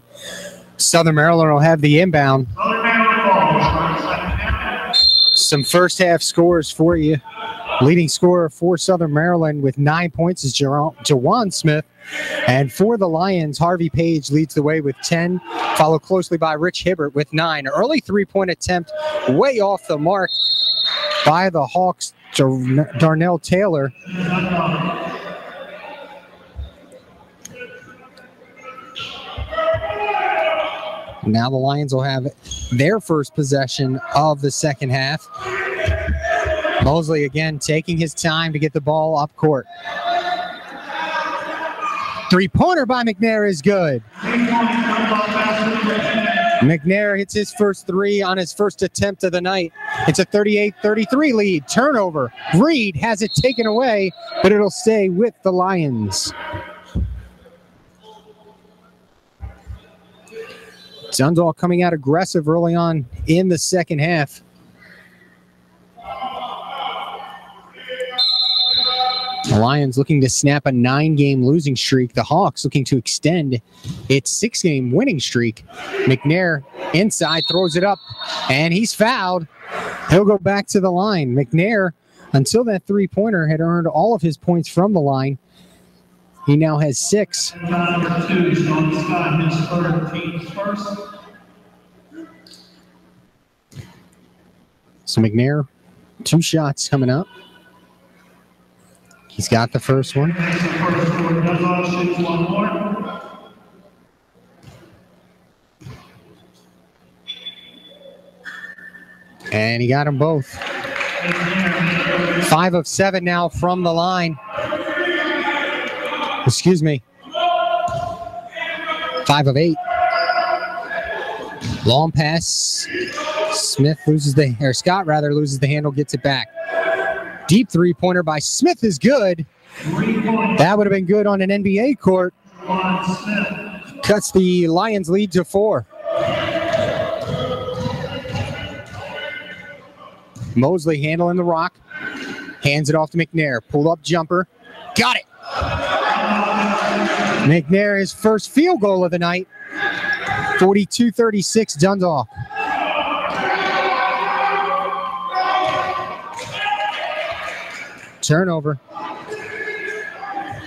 Southern Maryland will have the inbound. Some first half scores for you. Leading scorer for Southern Maryland with 9 points is Jawan Smith. And for the Lions, Harvey Page leads the way with 10, followed closely by Rich Hibbert with 9. Early three-point attempt way off the mark by the Hawks. Darnell Taylor. Now the Lions will have their first possession of the second half. Mosley again taking his time to get the ball up court. Three-pointer by McNair is good. McNair hits his first three on his first attempt of the night. It's a 38-33 lead. Turnover. Reed has it taken away, but it'll stay with the Lions. Dundalk coming out aggressive early on in the second half. The Lions looking to snap a 9-game losing streak. The Hawks looking to extend its 6-game winning streak. McNair inside throws it up, and he's fouled. He'll go back to the line. McNair, until that three-pointer, had earned all of his points from the line. He now has 6. So McNair, 2 shots coming up. He's got the first one. And he got them both. 5 of 7 now from the line. Excuse me. 5 of 8. Long pass. Scott loses the handle, gets it back. Deep three-pointer by Smith is good. That would have been good on an NBA court. Cuts the Lions lead to 4. Mosley handling the rock. Hands it off to McNair. Pull up jumper. Got it. McNair, his first field goal of the night. 42-36 Dundalk. Turnover.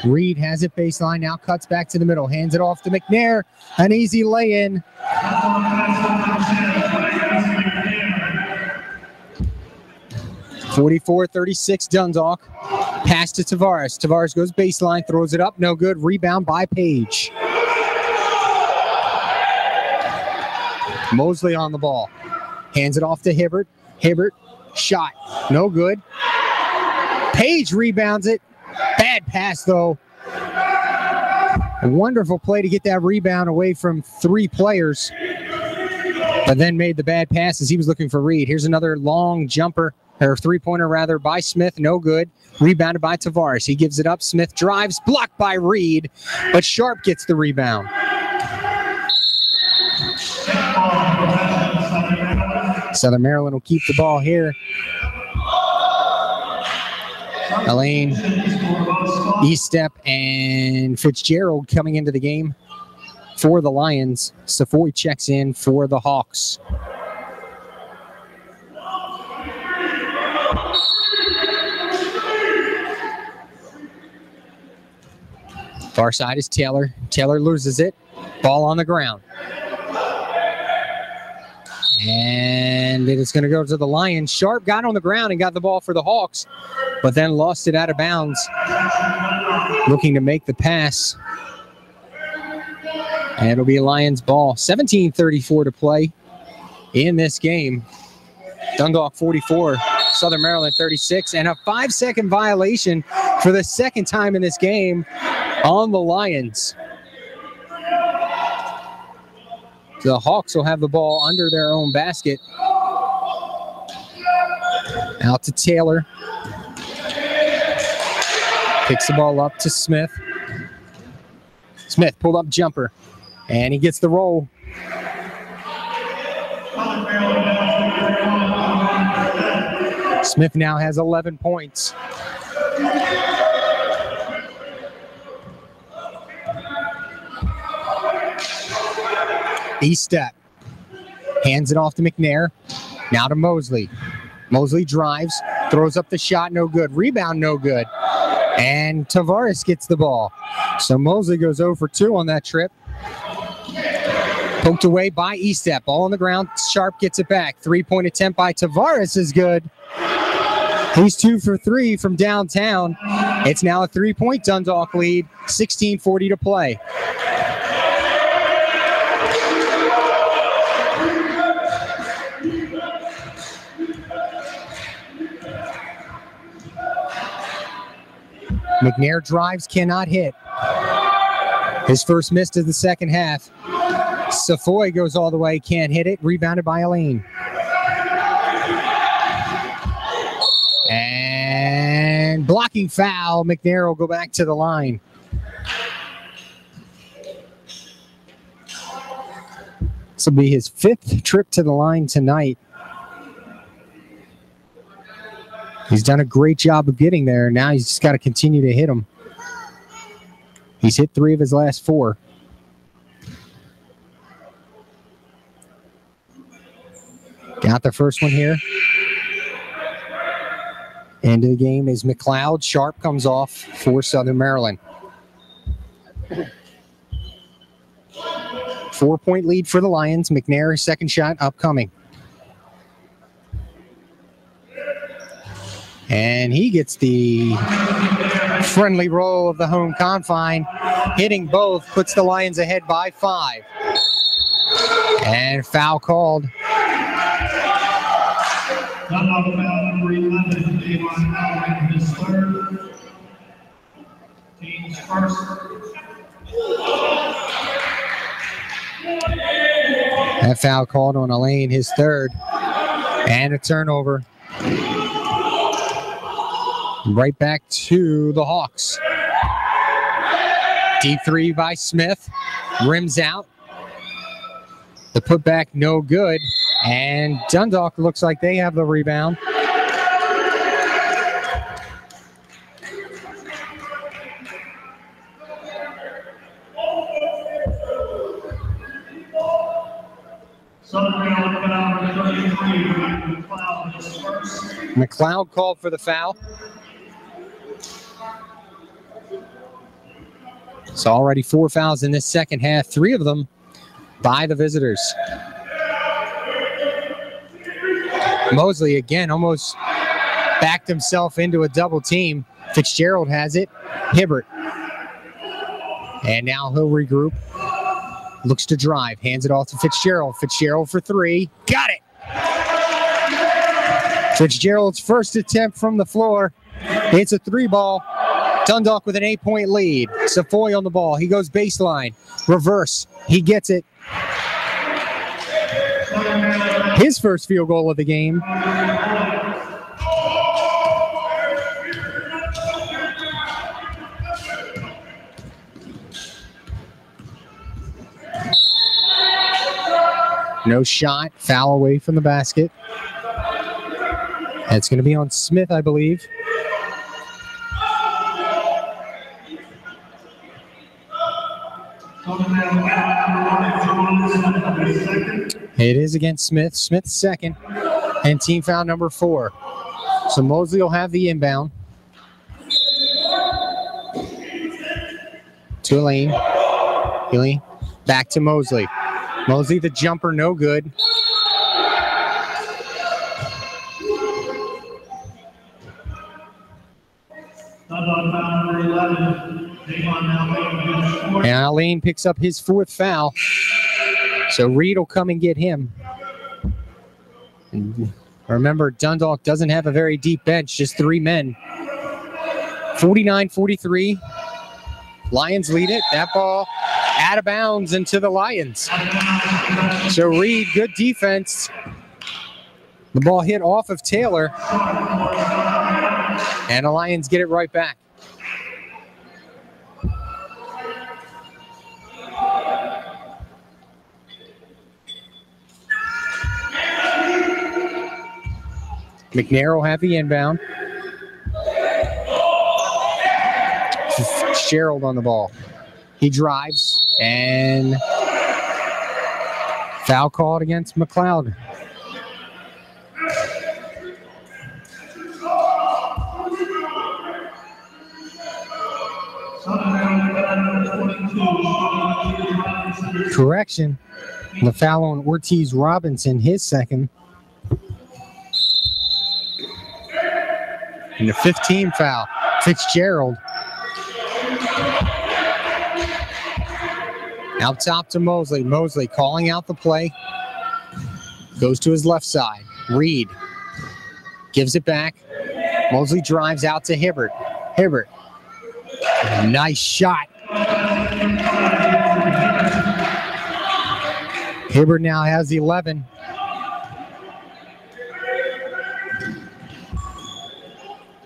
Reed has it baseline, now cuts back to the middle, hands it off to McNair. An easy lay-in. 44-36 Dundalk. Pass to Tavares. Tavares goes baseline, throws it up, no good. Rebound by Page. Mosley on the ball. Hands it off to Hibbert. Hibbert, shot, no good. Page rebounds it. Bad pass, though. A wonderful play to get that rebound away from 3 players, but then made the bad pass as he was looking for Reed. Here's another long jumper, or three-pointer rather, by Smith. No good. Rebounded by Tavares. He gives it up. Smith drives, blocked by Reed, but Sharp gets the rebound. Southern Maryland will keep the ball here. Elaine, Eastep, and Fitzgerald coming into the game for the Lions. Savoy checks in for the Hawks. Far side is Taylor. Taylor loses it. Ball on the ground. And it is going to go to the Lions. Sharp got on the ground and got the ball for the Hawks, but then lost it out of bounds. Looking to make the pass. And it'll be a Lions ball. 17:34 to play in this game. Dundalk 44, Southern Maryland 36, and a 5-second violation for the second time in this game on the Lions. The Hawks will have the ball under their own basket. Out to Taylor. Picks the ball up to Smith. Smith pulled up jumper, and he gets the roll. Smith now has 11 points. E-step. Hands it off to McNair. Now to Mosley. Mosley drives, throws up the shot, no good. Rebound, no good. And Tavares gets the ball. So Mosley goes 0 for 2 on that trip. Poked away by E-step. Ball on the ground. Sharp gets it back. 3-point attempt by Tavares is good. He's 2 for 3 from downtown. It's now a 3-point Dundalk lead. 16:40 to play. McNair drives, cannot hit. His first miss of the second half. Safoy goes all the way, can't hit it. Rebounded by Elaine. And blocking foul. McNair will go back to the line. This will be his 5th trip to the line tonight. He's done a great job of getting there. Now he's just got to continue to hit them. He's hit 3 of his last 4. Got the first one here. End of the game is McLeod. Sharp comes off for Southern Maryland. 4-point lead for the Lions. McNair, second shot upcoming. And he gets the friendly roll of the home confine. Hitting both puts the Lions ahead by 5. And foul called. Foul number 11, Davon Allen, his 3rd. Team's first. That foul called on Elaine, his 3rd. And a turnover. Right back to the Hawks. Deep 3 by Smith. Rims out. The putback no good. And Dundalk looks like they have the rebound. McLeod called for the foul. So already 4 fouls in this second half, 3 of them by the visitors. Mosley again almost backed himself into a double team. Fitzgerald has it. Hibbert. And now he'll regroup. Looks to drive. Hands it off to Fitzgerald. Fitzgerald for 3. Got it! Fitzgerald's first attempt from the floor. It's a 3-ball. Dundalk with an 8-point lead. Safoy on the ball. He goes baseline. Reverse. He gets it. His first field goal of the game. No shot. Foul away from the basket. That's going to be on Smith, I believe. It is against Smith. Smith's second. And team foul number 4. So Mosley will have the inbound. To Elaine. Elaine. Back to Mosley. Mosley, the jumper, no good. And Elaine picks up his 4th foul. So Reed will come and get him. And remember, Dundalk doesn't have a very deep bench, just 3 men. 49-43. Lions lead it. That ball out of bounds into the Lions. So Reed, good defense. The ball hit off of Taylor. And the Lions get it right back. McNair will have the inbound. Fitzgerald on the ball. He drives and foul called against McLeod. Correction. The foul on Ortiz Robinson, his second. And the 15 foul. Fitzgerald. Out top to Mosley. Mosley calling out the play. Goes to his left side. Reed gives it back. Mosley drives out to Hibbert. Hibbert. Nice shot. Hibbert now has 11.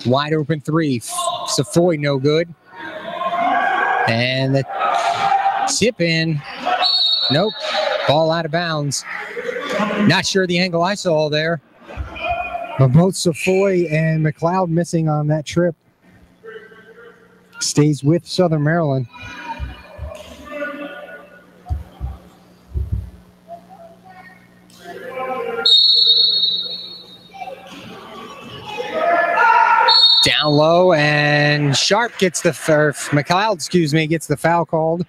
Wide open three. Safoy no good. And the tip in. Nope. Ball out of bounds. Not sure the angle I saw there. But both Safoy and McLeod missing on that trip. Stays with Southern Maryland. Down low, and Sharp gets the McLeod, gets the foul called.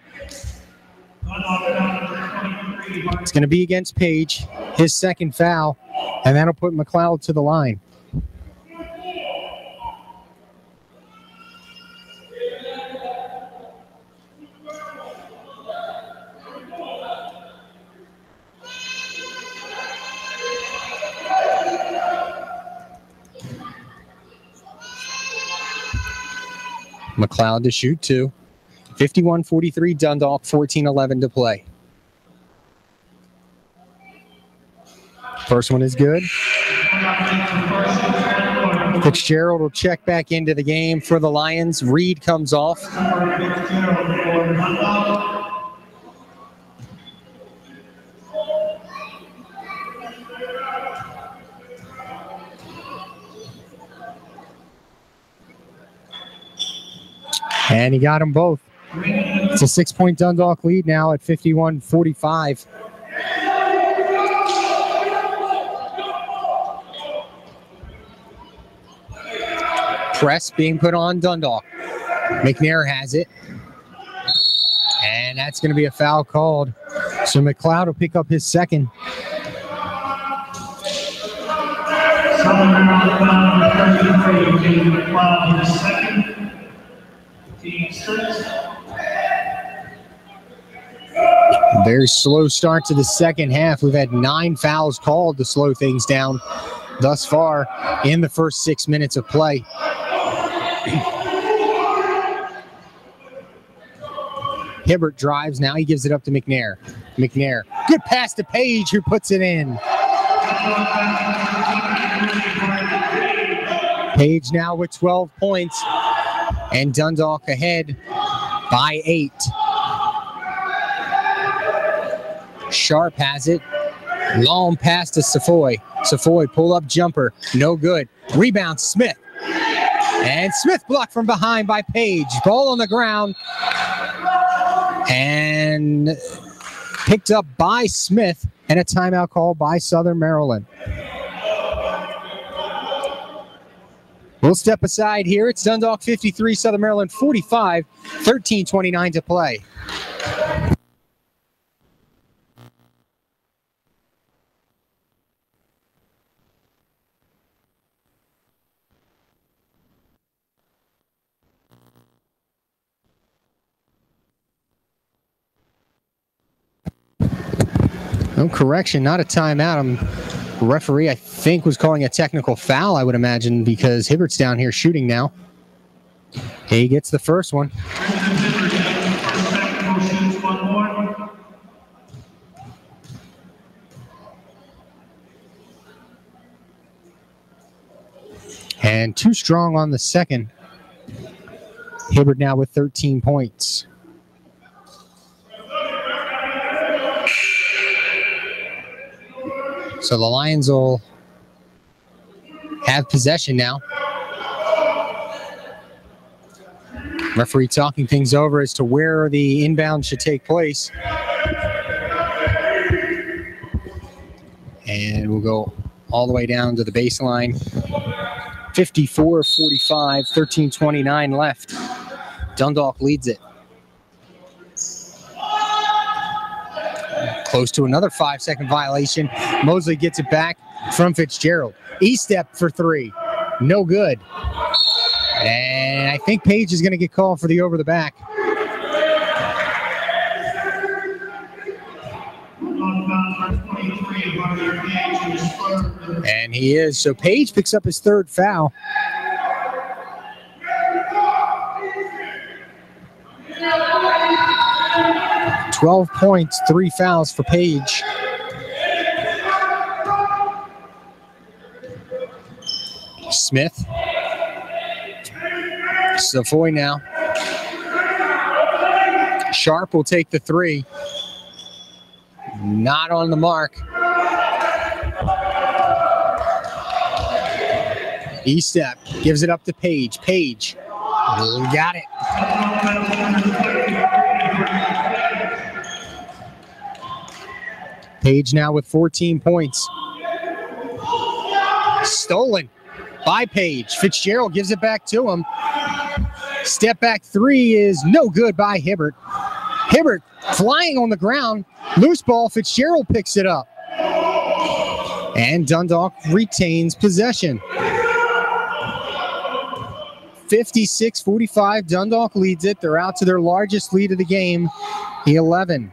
It's going to be against Page, his second foul, and that'll put McLeod to the line. McLeod to shoot two. 51-43 Dundalk, 14-11 to play. First one is good. Fitzgerald will check back into the game for the Lions. Reed comes off. And he got them both. It's a 6-point Dundalk lead now at 51-45. Press being put on Dundalk. McNair has it. And that's going to be a foul called. So McLeod will pick up his second. Very slow start to the second half. We've had 9 fouls called to slow things down thus far in the first 6 minutes of play. Hibbert drives. Now he gives it up to McNair. McNair. Good pass to Page, who puts it in. Page now with 12 points. And Dundalk ahead by 8. Sharp has it. Long pass to Safoy. Safoy pull-up jumper. No good. Rebound, Smith. And Smith blocked from behind by Page. Ball on the ground. And picked up by Smith. And a timeout call by Southern Maryland. We'll step aside here. It's Dundalk 53, Southern Maryland 45, 13:29 to play. No correction, not a timeout. Referee, I think, was calling a technical foul, I would imagine, because Hibbert's down here shooting now. He gets the first one. And too strong on the second. Hibbert now with 13 points. So the Lions will have possession now. Referee talking things over as to where the inbound should take place. And we'll go all the way down to the baseline. 54-45, 13:29 left. Dundalk leads it. Close to another 5-second violation. Mosley gets it back from Fitzgerald. E-step for three. No good. And I think Page is going to get called for the over the back. And he is. So Page picks up his third foul. "12 points, 3 fouls for Page." Smith. Savoy now. Sharp will take the three. Not on the mark. E-step gives it up to Page. Page got it. Page now with 14 points. Stolen by Page. Fitzgerald gives it back to him. Step back three is no good by Hibbert. Hibbert flying on the ground. Loose ball. Fitzgerald picks it up. And Dundalk retains possession. 56-45. Dundalk leads it. They're out to their largest lead of the game, 11.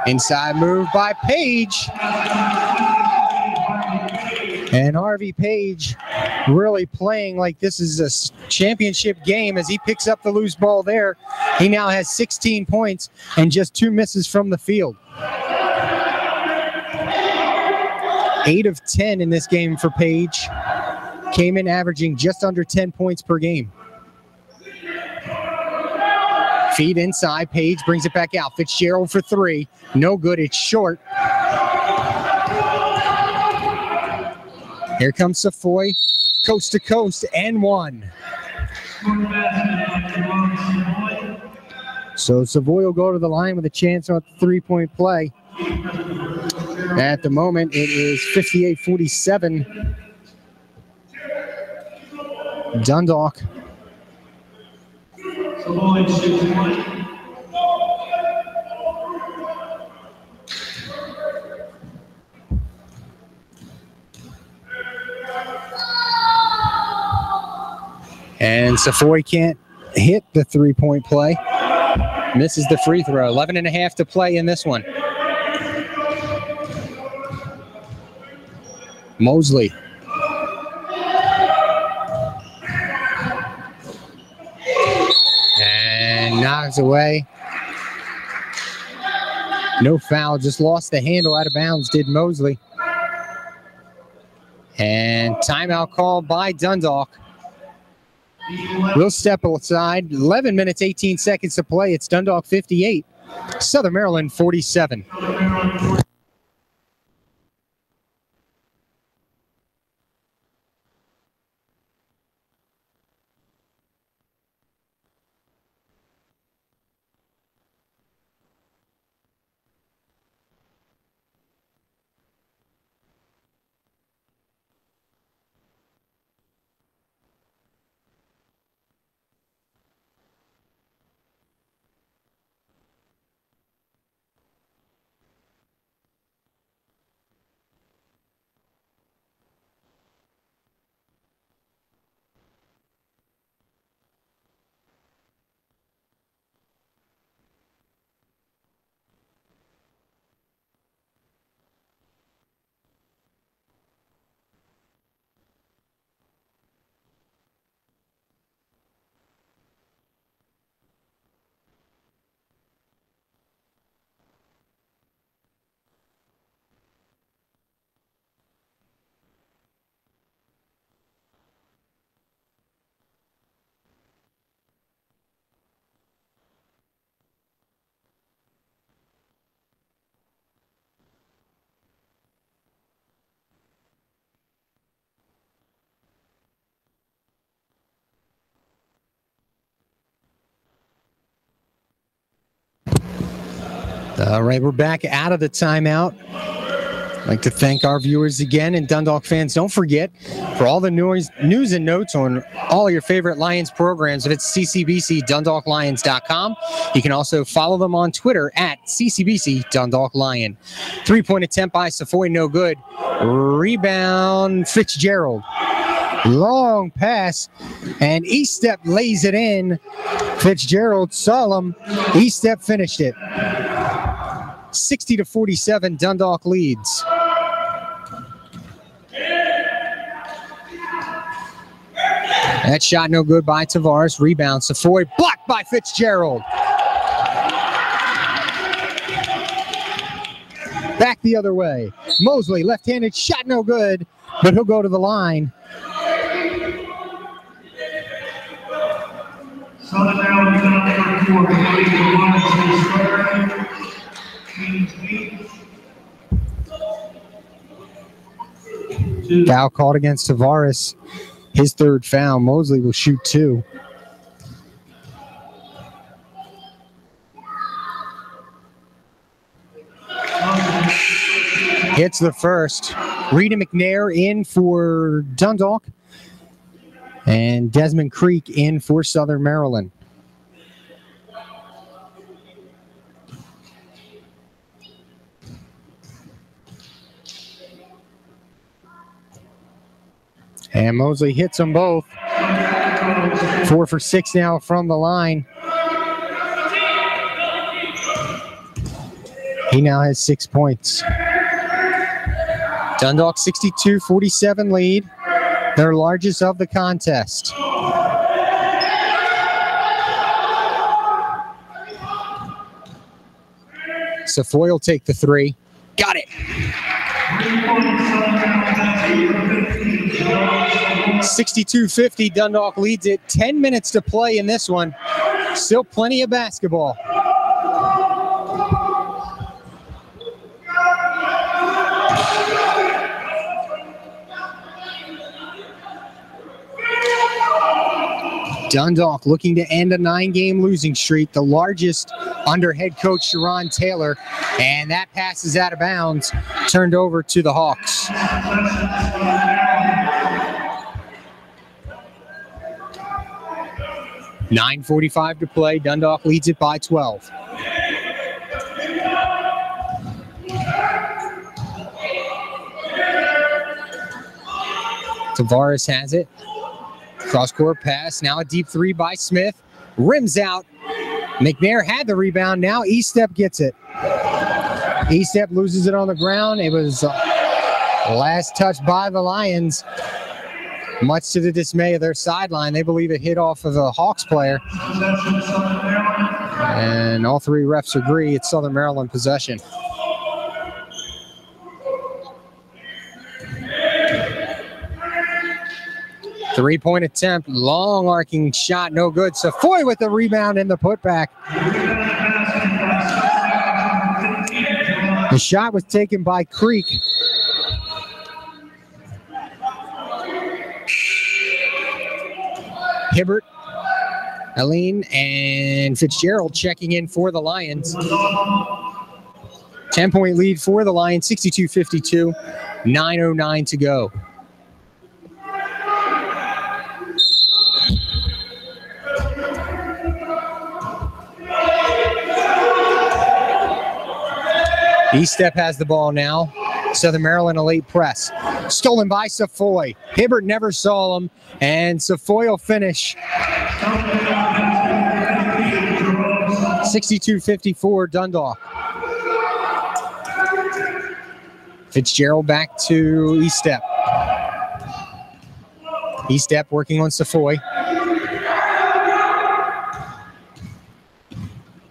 Inside move by Page. And Harvey Page really playing like this is a championship game as he picks up the loose ball there. He now has 16 points and just 2 misses from the field. 8 of 10 in this game for Page. Came in averaging just under 10 points per game. Feed inside. Page brings it back out. Fitzgerald for three. No good. It's short. Here comes Savoy. Coast to coast and one. So Savoy will go to the line with a chance on the 3-point play. At the moment, it is 58-47. Dundalk. And Savoy can't hit the 3-point play. Misses the free throw. 11.5 to play in this one. Mosley. And knocks away. No foul, just lost the handle out of bounds, did Mosley. And timeout called by Dundalk. We'll step aside. 11 minutes, 18 seconds to play. It's Dundalk 58, Southern Maryland 47. All right, we're back out of the timeout. I'd like to thank our viewers again, and Dundalk fans, don't forget, for all the news and notes on all your favorite Lions programs, if it's CCBC DundalkLions.com. You can also follow them on Twitter at CCBC Dundalk Lion. 3-point attempt by Safoy, no good. Rebound, Fitzgerald. Long pass, and Eastep lays it in. Fitzgerald saw him. Eastep finished it. 60-47, Dundalk leads. That shot no good by Tavares. Rebound, Safoy, blocked by Fitzgerald. Back the other way. Mosley, left-handed shot no good, but he'll go to the line. Southern Maryland number 4. Foul called against Tavares. His third foul. Mosley will shoot 2. Hits the first. Rita McNair in for Dundalk. And Desmond Creek in for Southern Maryland. And Mosley hits them both. 4 for 6 now from the line. He now has 6 points. Dundalk 62-47 lead. Their largest of the contest. Safoy will take the 3. Got it. 62-50, Dundalk leads it. 10 minutes to play in this one. Still plenty of basketball. Dundalk looking to end a 9-game losing streak, the largest under head coach Sharon Taylor, and that pass is out of bounds, turned over to the Hawks. 9:45 to play. Dundalk leads it by 12. Tavares has it. Cross-court pass. Now a deep 3 by Smith. Rims out. McNair had the rebound. Now Eastep gets it. Eastep loses it on the ground. It was last touch by the Lions. Much to the dismay of their sideline, they believe it hit off of a Hawks player. And all 3 refs agree it's Southern Maryland possession. Three-point attempt, long arcing shot, no good. Safoy with the rebound and the putback. The shot was taken by Creek. Hibbert, Aline, and Fitzgerald checking in for the Lions. 10-point lead for the Lions, 62-52, 9:09 to go. Eastep has the ball now. Southern Maryland a late press. Stolen by Safoy. Hibbert never saw him, and Safoy will finish. 62-54 Dundalk. Fitzgerald back to Eastep. Eastep working on Safoy.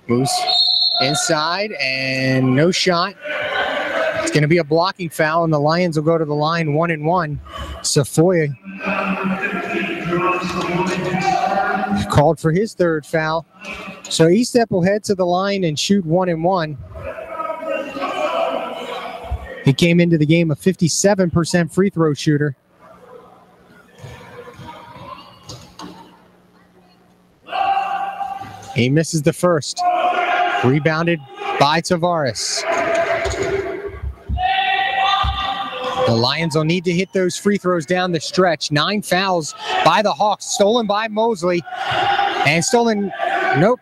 Moves inside and no shot. It's going to be a blocking foul, and the Lions will go to the line 1-1. Safoy called for his third foul. So Eastep will head to the line and shoot 1-1. He came into the game a 57% free throw shooter. He misses the first. Rebounded by Tavares. The Lions will need to hit those free throws down the stretch. 9 fouls by the Hawks, stolen by Mosley. And stolen, nope,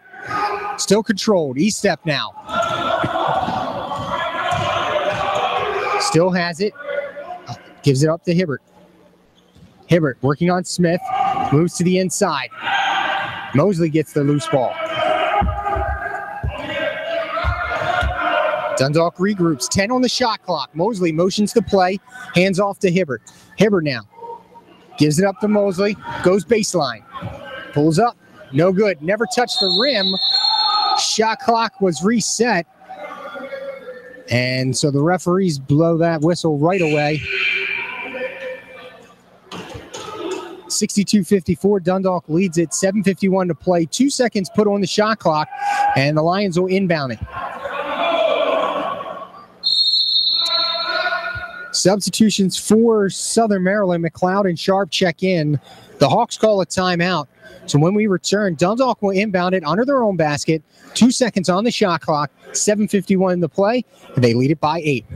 still controlled. E-step now. Still has it. Gives it up to Hibbert. Hibbert working on Smith. Moves to the inside. Mosley gets the loose ball. Dundalk regroups. 10 on the shot clock. Mosley motions to play. Hands off to Hibbert. Hibbert now. Gives it up to Mosley. Goes baseline. Pulls up. No good. Never touched the rim. Shot clock was reset. And so the referees blow that whistle right away. 62-54, Dundalk leads it. 7:51 to play. 2 seconds put on the shot clock, and the Lions will inbound it. Substitutions for Southern Maryland. McLeod and Sharp check in. The Hawks call a timeout. So when we return, Dundalk will inbound it under their own basket. 2 seconds on the shot clock. 7:51 to play, and they lead it by 8.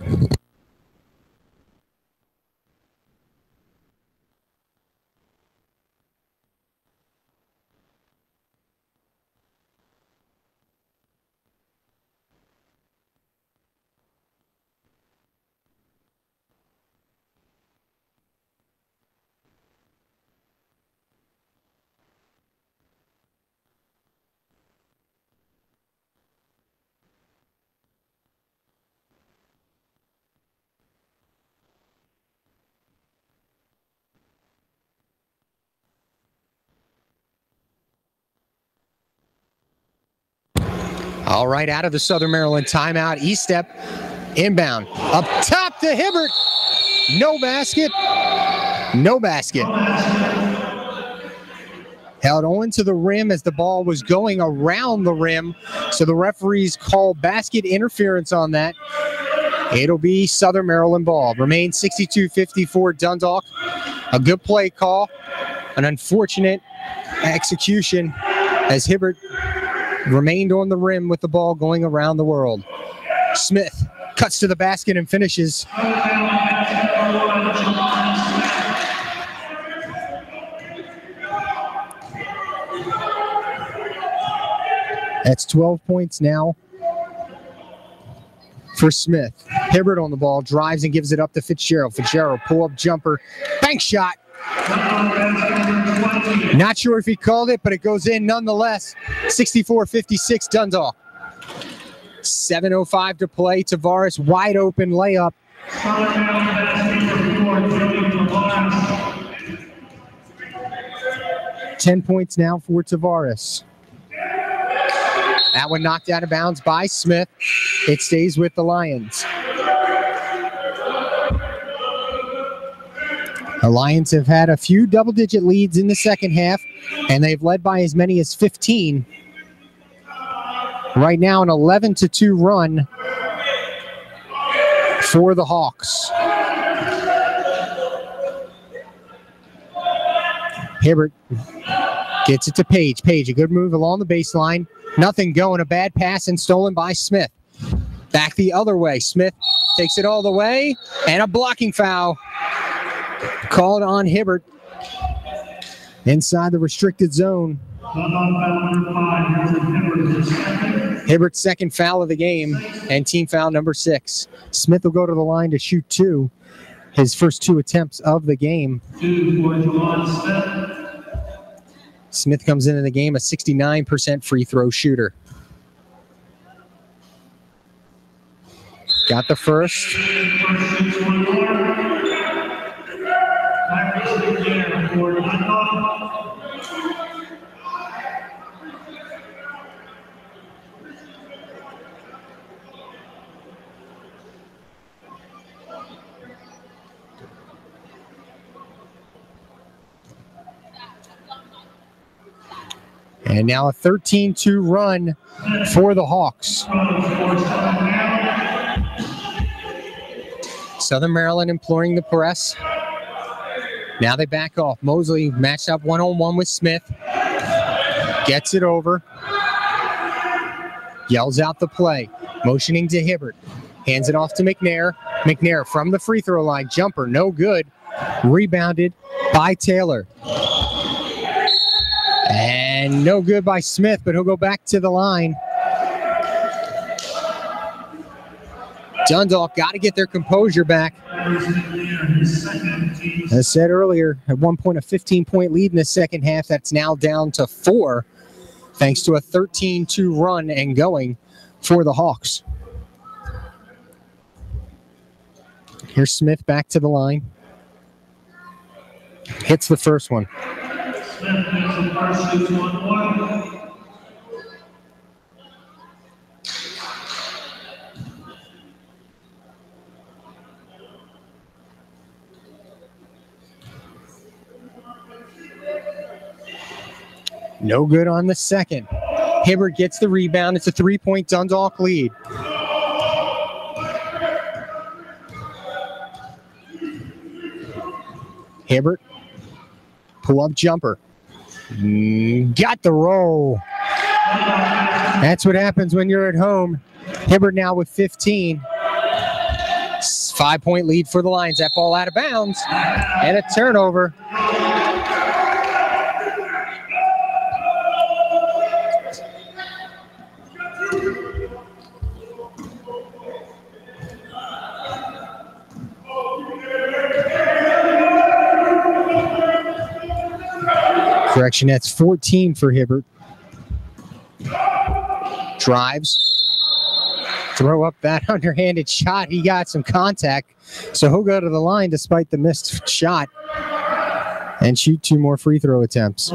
All right, out of the Southern Maryland timeout. E-step, inbound. Up top to Hibbert. No basket. No basket. Held on to the rim as the ball was going around the rim. So the referees call basket interference on that. It'll be Southern Maryland ball. Remains 62-54 Dundalk. A good play call. An unfortunate execution as Hibbert remained on the rim with the ball going around the world. Smith cuts to the basket and finishes. That's 12 points now for Smith. Hibbert on the ball, drives and gives it up to Fitzgerald. Fitzgerald, pull-up jumper, bank shot. Not sure if he called it, but it goes in nonetheless. 64-56 Dundalk. 7:05 to play. Tavares, wide open layup. 10 points now for Tavares. That one knocked out of bounds by Smith. It stays with the Lions. The Lions have had a few double-digit leads in the second half, and they've led by as many as 15. Right now, an 11-2 run for the Hawks. Hibbert gets it to Page. Page, a good move along the baseline. Nothing going, a bad pass and stolen by Smith. Back the other way. Smith takes it all the way, and a blocking foul called on Hibbert inside the restricted zone. Hibbert's second foul of the game and team foul number 6. Smith will go to the line to shoot 2. His first 2 attempts of the game. Smith comes into the game a 69% free throw shooter. Got the first. And now a 13-2 run for the Hawks. Southern Maryland imploring the press. Now they back off. Mosley matched up one-on-one with Smith. Gets it over. Yells out the play. motioning to Hibbert. Hands it off to McNair. McNair from the free throw line. Jumper, no good. Rebounded by Taylor. And no good by Smith, but he'll go back to the line. Dundalk got to get their composure back. As said earlier, at one point a 15-point lead in the second half. That's now down to 4, thanks to a 13-2 run and going for the Hawks. Here's Smith back to the line. Hits the first one. No good on the second. Hibbert gets the rebound. It's a 3-point Dundalk lead. Hibbert, pull-up jumper. Got the roll. That's what happens when you're at home. Hibbert now with 15. 5-point lead for the Lions. That ball out of bounds. And a turnover. Correction, that's 14 for Hibbert. Drives. Throw up that underhanded shot. He got some contact, so he'll go to the line despite the missed shot and shoot 2 more free throw attempts.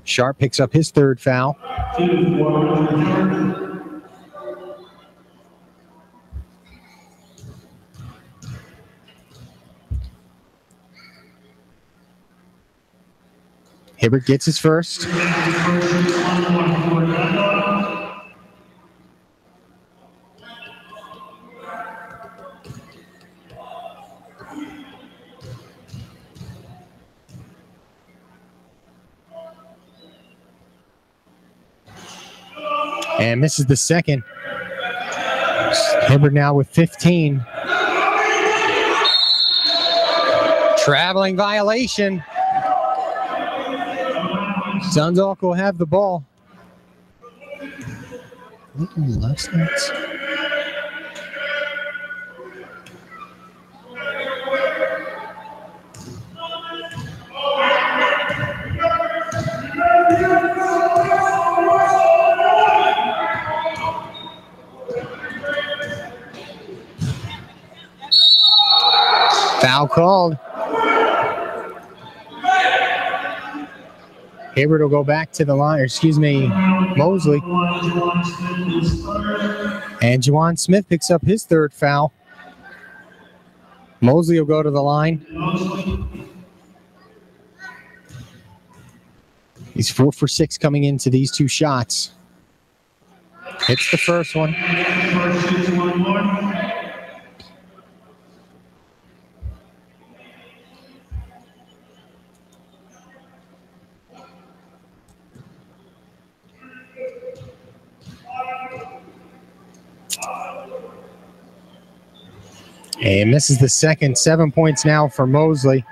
Sharp picks up his 3rd foul. Hibbert gets his first. And misses the second. Hibbert now with 15. Traveling violation. Dundalk will have the ball. Foul called. Hibbert will go back to the line, or excuse me, Mosley. And Juwan Smith picks up his 3rd foul. Mosley will go to the line. He's 4 for 6 coming into these 2 shots. Hits the first one. And misses the second. 7 points now for Mosley.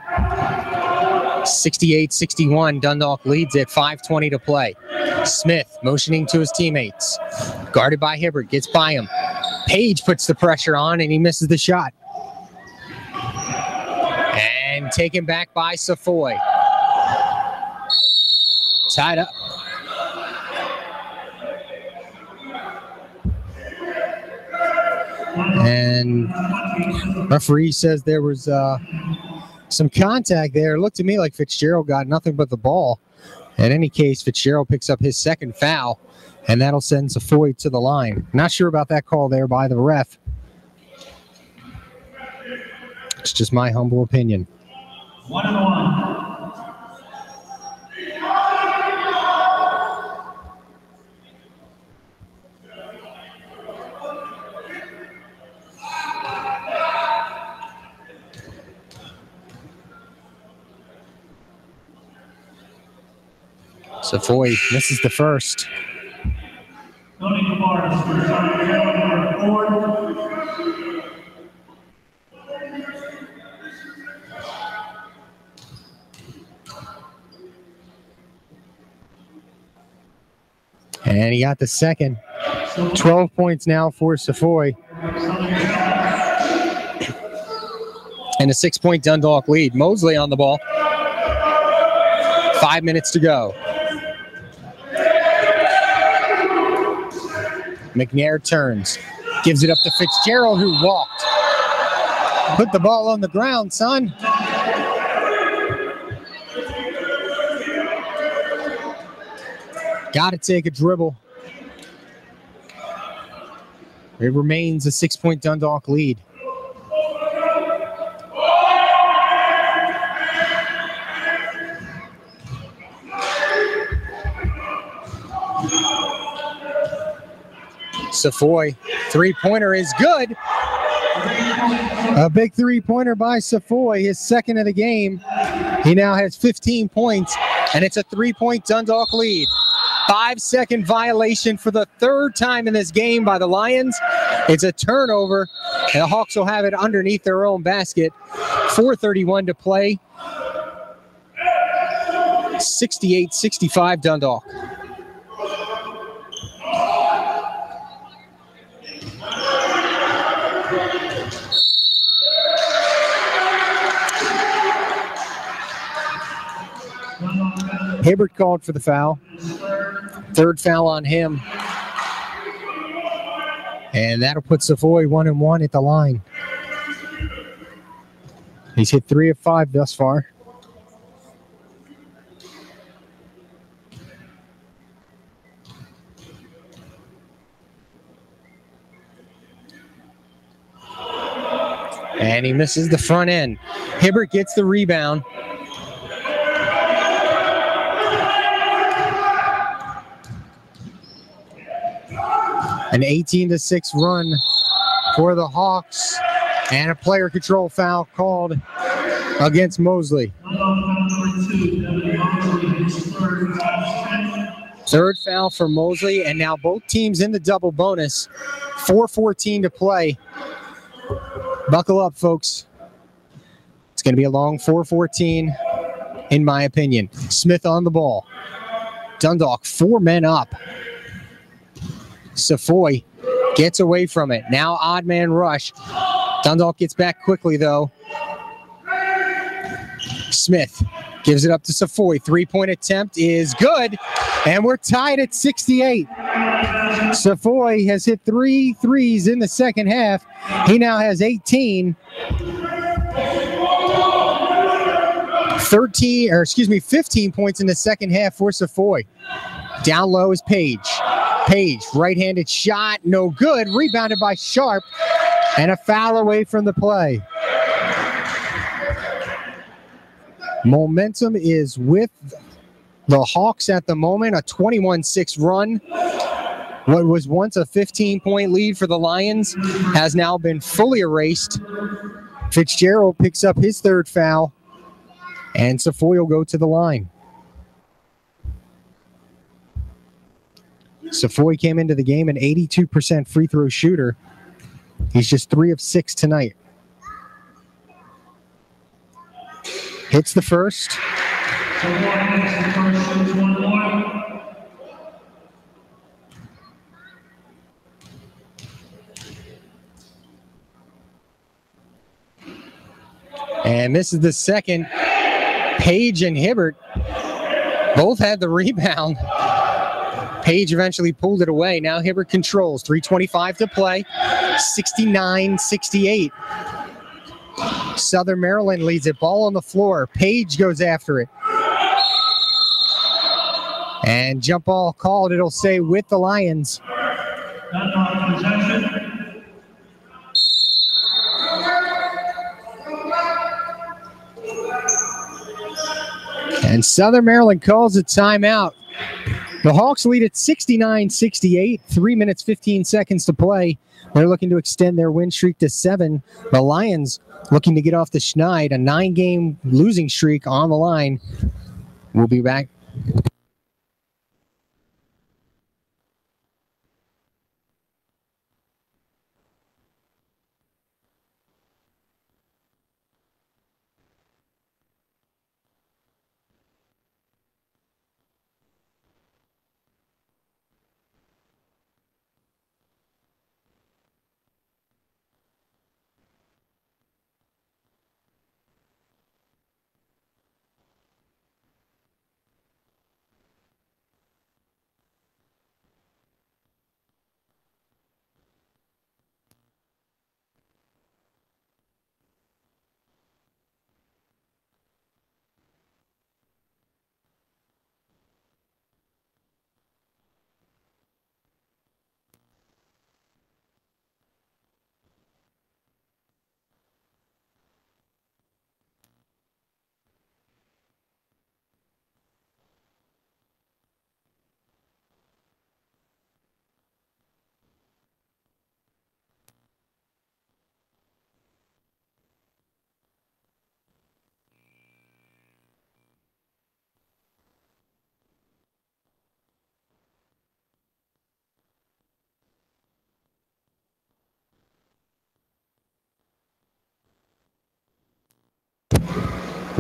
68-61. Dundalk leads at 5:20 to play. Smith motioning to his teammates. Guarded by Hibbert. Gets by him. Page puts the pressure on and he misses the shot. And taken back by Safoy. Tied up. And referee says there was some contact there. It looked to me like Fitzgerald got nothing but the ball. In any case, Fitzgerald picks up his 2nd foul, and that'll send Safoy to the line. Not sure about that call there by the ref. It's just my humble opinion. 1-1. Savoy misses the first. Tony Tavares for starting number 4. And he got the second. 12 points now for Savoy. And a 6-point Dundalk lead. Mosley on the ball. 5 minutes to go. McNair turns. Gives it up to Fitzgerald, who walked. Put the ball on the ground, son. Got to take a dribble. It remains a 6-point Dundalk lead. Savoy, three-pointer is good. A big three-pointer by Savoy, his second of the game. He now has 15 points, and it's a 3-point Dundalk lead. 5-second violation for the third time in this game by the Lions. It's a turnover, and the Hawks will have it underneath their own basket. 4:31 to play. 68-65 Dundalk. Hibbert called for the foul. Third foul on him. And that'll put Savoy 1-1 at the line. He's hit 3 of 5 thus far. And he misses the front end. Hibbert gets the rebound. An 18-6 run for the Hawks, and a player control foul called against Mosley. Third foul for Mosley, and now both teams in the double bonus. 4:14 to play. Buckle up, folks. It's going to be a long 4:14, in my opinion. Smith on the ball. Dundalk, 4 men up. Savoy gets away from it. Now odd man rush. Dundalk gets back quickly, though. Smith gives it up to Savoy. 3-point attempt is good, and we're tied at 68. Savoy has hit 3 threes in the second half. He now has 18. 15 points in the second half for Savoy. Down low is Page. Page, right-handed shot, no good. Rebounded by Sharp, and a foul away from the play. Momentum is with the Hawks at the moment, a 21-6 run. What was once a 15-point lead for the Lions has now been fully erased. Fitzgerald picks up his third foul, and Savoy will go to the line. Savoy came into the game an 82% free throw shooter. He's just 3 of 6 tonight. Hits the first. And misses the second. Page and Hibbert both had the rebound. Page eventually pulled it away. Now Hibbert controls. 3:25 to play. 69-68. Southern Maryland leads it. Ball on the floor. Page goes after it. And jump ball called. It'll stay with the Lions. And Southern Maryland calls a timeout. The Hawks lead at 69-68, 3 minutes, 15 seconds to play. They're looking to extend their win streak to 7. The Lions looking to get off the schneid, a 9-game losing streak on the line. We'll be back.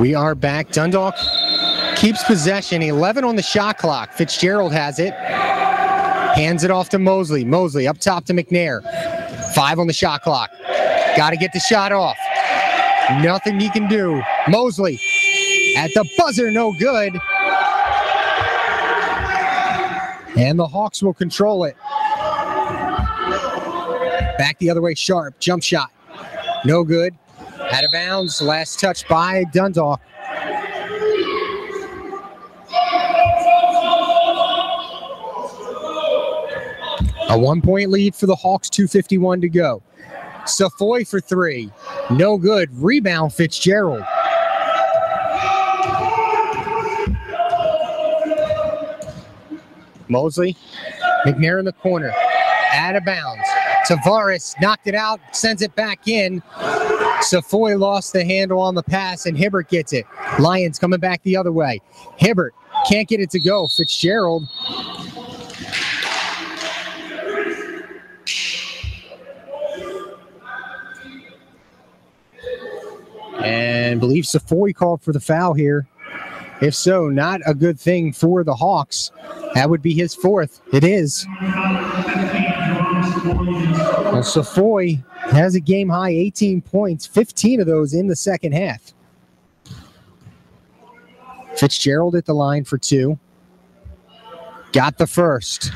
We are back. Dundalk keeps possession. 11 on the shot clock. Fitzgerald has it. Hands it off to Mosley. Mosley up top to McNair. 5 on the shot clock. Got to get the shot off. Nothing he can do. Mosley at the buzzer, no good. And the Hawks will control it. Back the other way, Sharp. Jump shot. No good. Out of bounds. Last touch by Dundalk. A 1-point lead for the Hawks, 2:51 to go. Safoy for 3. No good. Rebound, Fitzgerald. Mosley. McNair in the corner. Out of bounds. Tavares knocked it out, sends it back in. Safoy lost the handle on the pass, and Hibbert gets it. Lions coming back the other way. Hibbert can't get it to go. Fitzgerald. And I believe Safoy called for the foul here. If so, not a good thing for the Hawks. That would be his 4th. It is. Well, Safoy has a game-high 18 points, 15 of those in the second half. Fitzgerald at the line for 2. Got the first.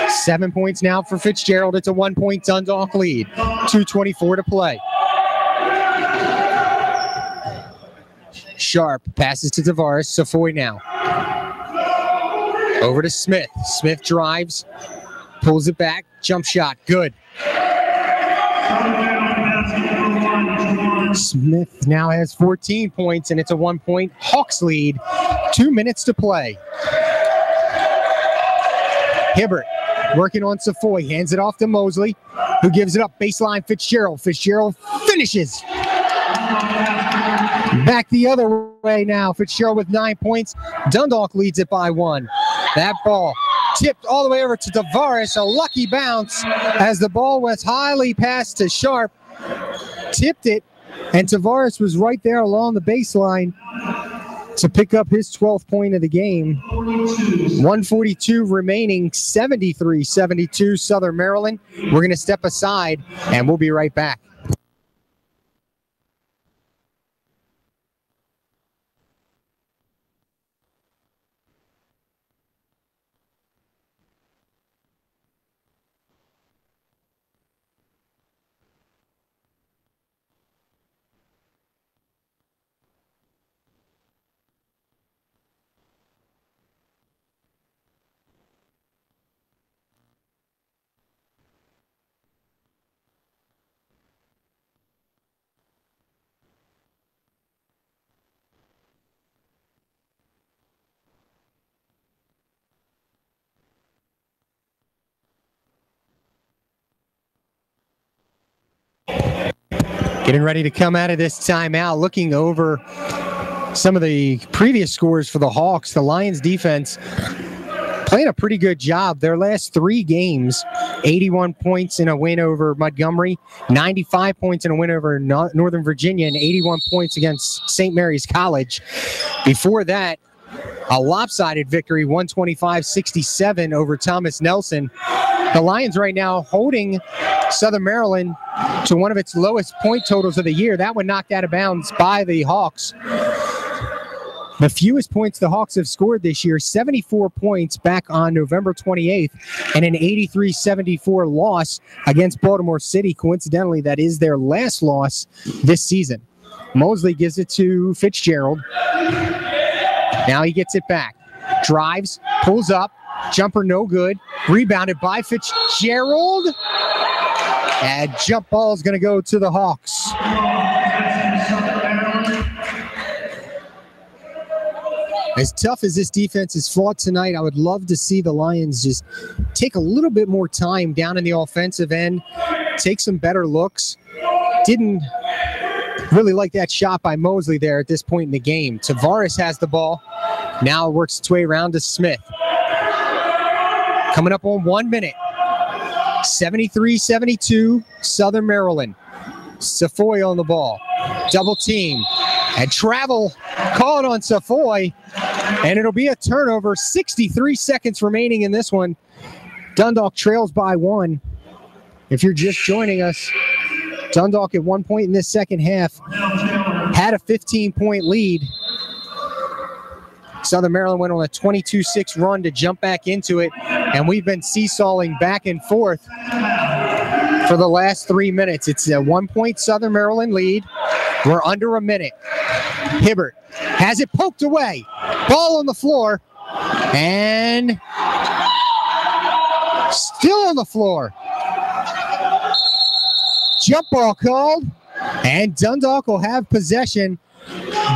7 points now for Fitzgerald. It's a 1-point Dundalk lead. 2:24 to play. Sharp passes to Tavares. Safoy now. Over to Smith. Smith drives. Pulls it back. Jump shot. Good. Smith now has 14 points, and it's a 1-point Hawks lead. 2 minutes to play. Hibbert working on Safoy. Hands it off to Mosley, who gives it up. Baseline Fitzgerald. Fitzgerald finishes. Back the other way now. Fitzgerald with 9 points. Dundalk leads it by 1. That ball tipped all the way over to Tavares. A lucky bounce as the ball was highly passed to Sharp. Tipped it, and Tavares was right there along the baseline to pick up his 12th point of the game. 1:42 remaining, 73-72 Southern Maryland. We're going to step aside, and we'll be right back. Getting ready to come out of this timeout, looking over some of the previous scores for the Hawks. The Lions defense playing a pretty good job. Their last 3 games, 81 points in a win over Montgomery, 95 points in a win over Northern Virginia, and 81 points against St. Mary's College. Before that, a lopsided victory, 125-67 over Thomas Nelson. The Lions right now holding Southern Maryland to one of its lowest point totals of the year. That one knocked out of bounds by the Hawks. The fewest points the Hawks have scored this year, 74 points back on November 28th, and an 83-74 loss against Baltimore City. Coincidentally, that is their last loss this season. Mosley gives it to Fitzgerald. Now he gets it back. Drives, pulls up, jumper no good. Rebounded by Fitzgerald. And jump ball is going to go to the Hawks. As tough as this defense is fought tonight, I would love to see the Lions just take a little bit more time down in the offensive end, take some better looks. Didn't Really like that shot by Mosley there at this point in the game. Tavares has the ball. Now it works its way around to Smith. Coming up on 1 minute. 73-72, Southern Maryland. Safoy on the ball. Double team. And travel called on Safoy. And it'll be a turnover. 63 seconds remaining in this one. Dundalk trails by 1. If you're just joining us, Dundalk at one point in this second half had a 15-point lead. Southern Maryland went on a 22-6 run to jump back into it, and we've been seesawing back and forth for the last 3 minutes. It's a 1-point Southern Maryland lead. We're under a minute. Hibbert has it poked away. Ball on the floor, and still on the floor. Jump ball called, and Dundalk will have possession.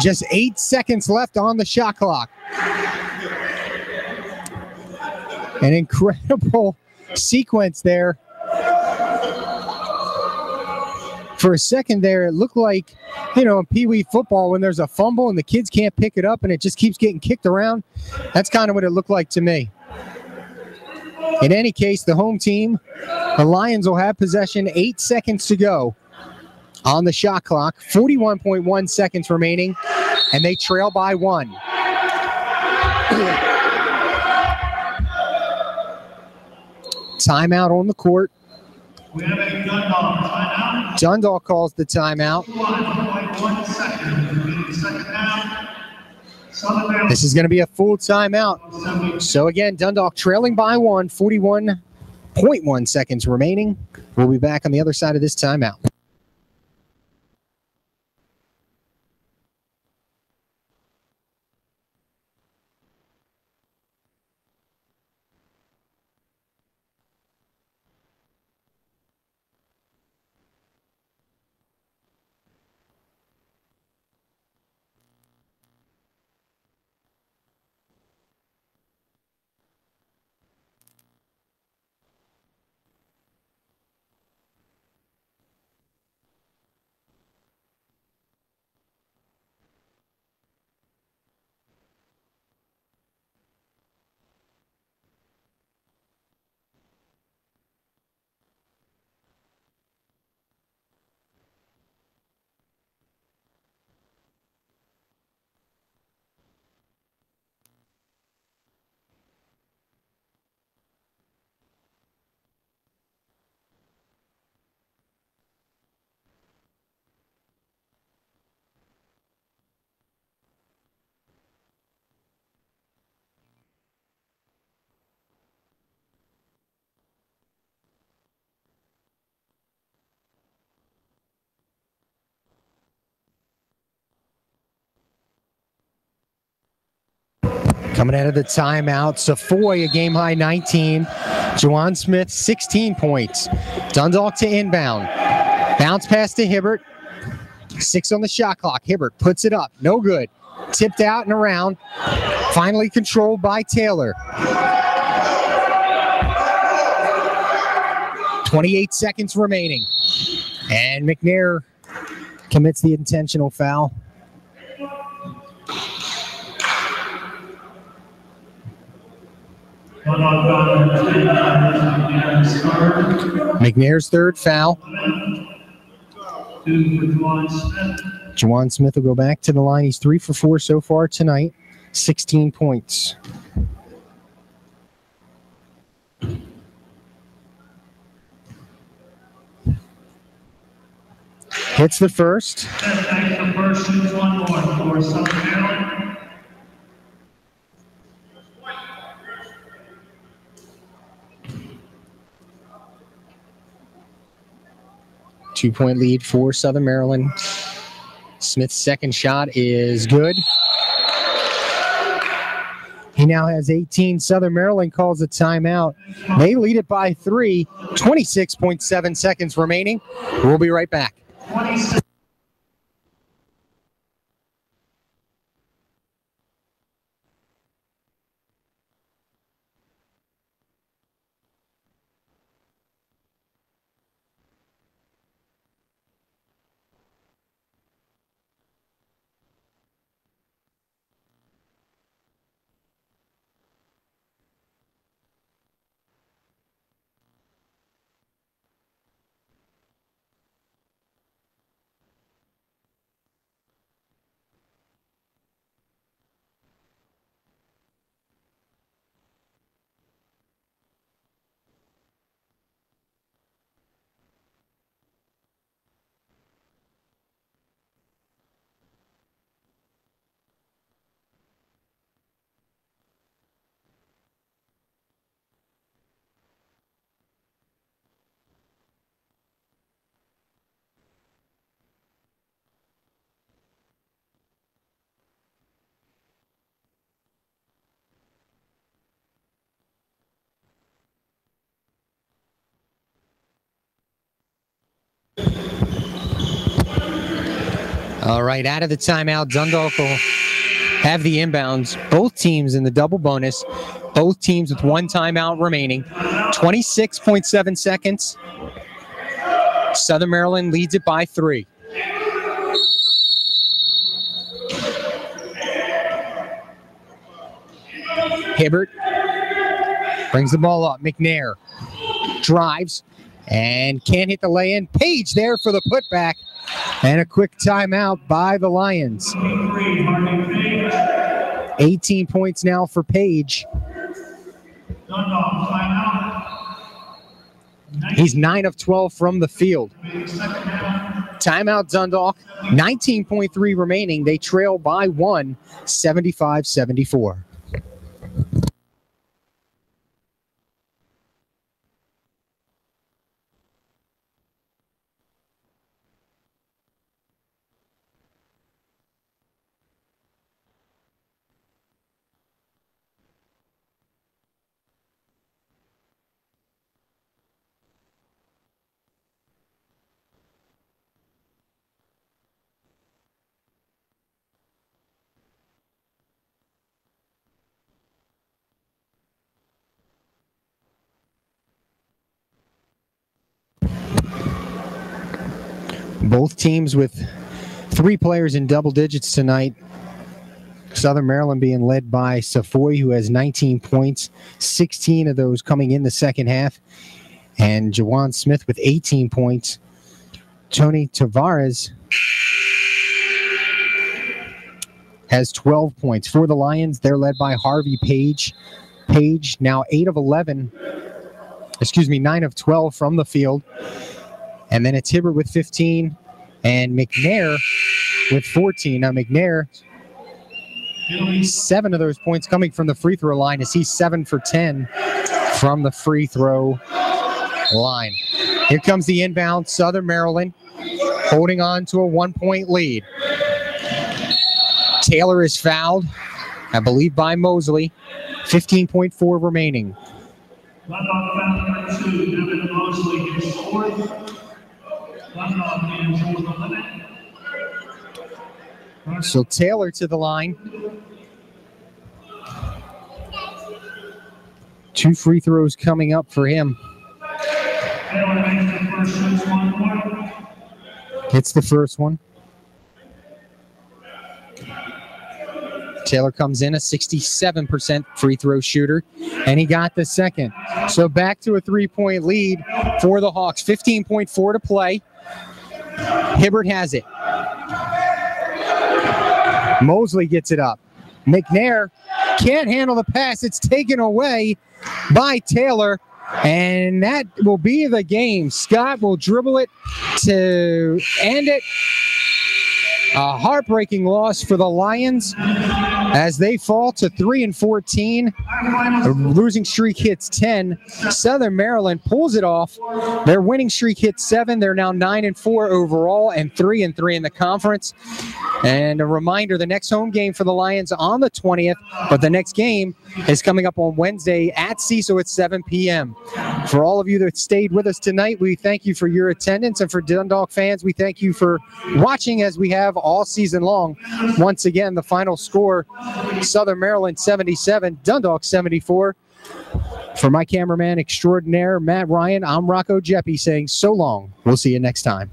Just 8 seconds left on the shot clock. An incredible sequence there. For a second there, it looked like, you know, in Pee Wee football when there's a fumble and the kids can't pick it up and it just keeps getting kicked around. That's kind of what it looked like to me. In any case, the home team, the Lions, will have possession. 8 seconds to go on the shot clock. 41.1 seconds remaining, and they trail by 1. Timeout on the court. We have a Dundalk timeout. Dundalk calls the timeout. 1.1 seconds. Second down. This is going to be a full timeout. So again, Dundalk trailing by 1, 41.1 seconds remaining. We'll be back on the other side of this timeout. Coming out of the timeout, Safoy, a game-high 19. Juwan Smith, 16 points. Dundalk to inbound. Bounce pass to Hibbert. 6 on the shot clock. Hibbert puts it up. No good. Tipped out and around. Finally controlled by Taylor. 28 seconds remaining. And McNair commits the intentional foul. McNair's third foul. Juwan Smith will go back to the line. He's 3 for 4 so far tonight. 16 points. Hits the first. The first shoots one more for Southern Maryland. Two-point lead for Southern Maryland. Smith's second shot is good. He now has 18. Southern Maryland calls a timeout. They lead it by 3. 26.7 seconds remaining. We'll be right back. 26. All right, out of the timeout, Dundalk will have the inbounds. Both teams in the double bonus. Both teams with 1 timeout remaining. 26.7 seconds. Southern Maryland leads it by 3. Hibbert brings the ball up. McNair drives and can't hit the lay-in. Page there for the putback. And a quick timeout by the Lions. 18 points now for Page. He's 9 of 12 from the field. Timeout Dundalk. 19.3 remaining. They trail by 1, 75-74. Both teams with 3 players in double digits tonight. Southern Maryland being led by Safoy, who has 19 points, 16 of those coming in the second half. And Jawan Smith with 18 points. Tony Tavares has 12 points. For the Lions, they're led by Harvey Page. Page now 9 of 12 from the field. And then it's Hibbert with 15 and McNair with 14. Now McNair, 7 of those points coming from the free throw line as he's 7 for 10 from the free throw line. Here comes the inbound, Southern Maryland holding on to a 1-point lead. Taylor is fouled, I believe by Mosley. 15.4 remaining. So Taylor to the line. 2 free throws coming up for him. Hits the first one. Taylor comes in a 67% free throw shooter, and he got the second. So back to a 3-point lead for the Hawks. 15.4 to play. Hibbert has it. Mosley gets it up. McNair can't handle the pass. It's taken away by Taylor, and that will be the game. Scott will dribble it to end it. A heartbreaking loss for the Lions as they fall to 3-14. The losing streak hits 10. Southern Maryland pulls it off. Their winning streak hits 7. They're now 9-4 overall and 3-3 in the conference. And a reminder, the next home game for the Lions on the 20th, but the next game is coming up on Wednesday at CISO at 7 p.m. For all of you that stayed with us tonight, we thank you for your attendance, and for Dundalk fans, we thank you for watching as we have all season long. Once again, the final score, Southern Maryland 77, Dundalk 74. For my cameraman extraordinaire, Matt Ryan, I'm Rocco Jeppy saying so long. We'll see you next time.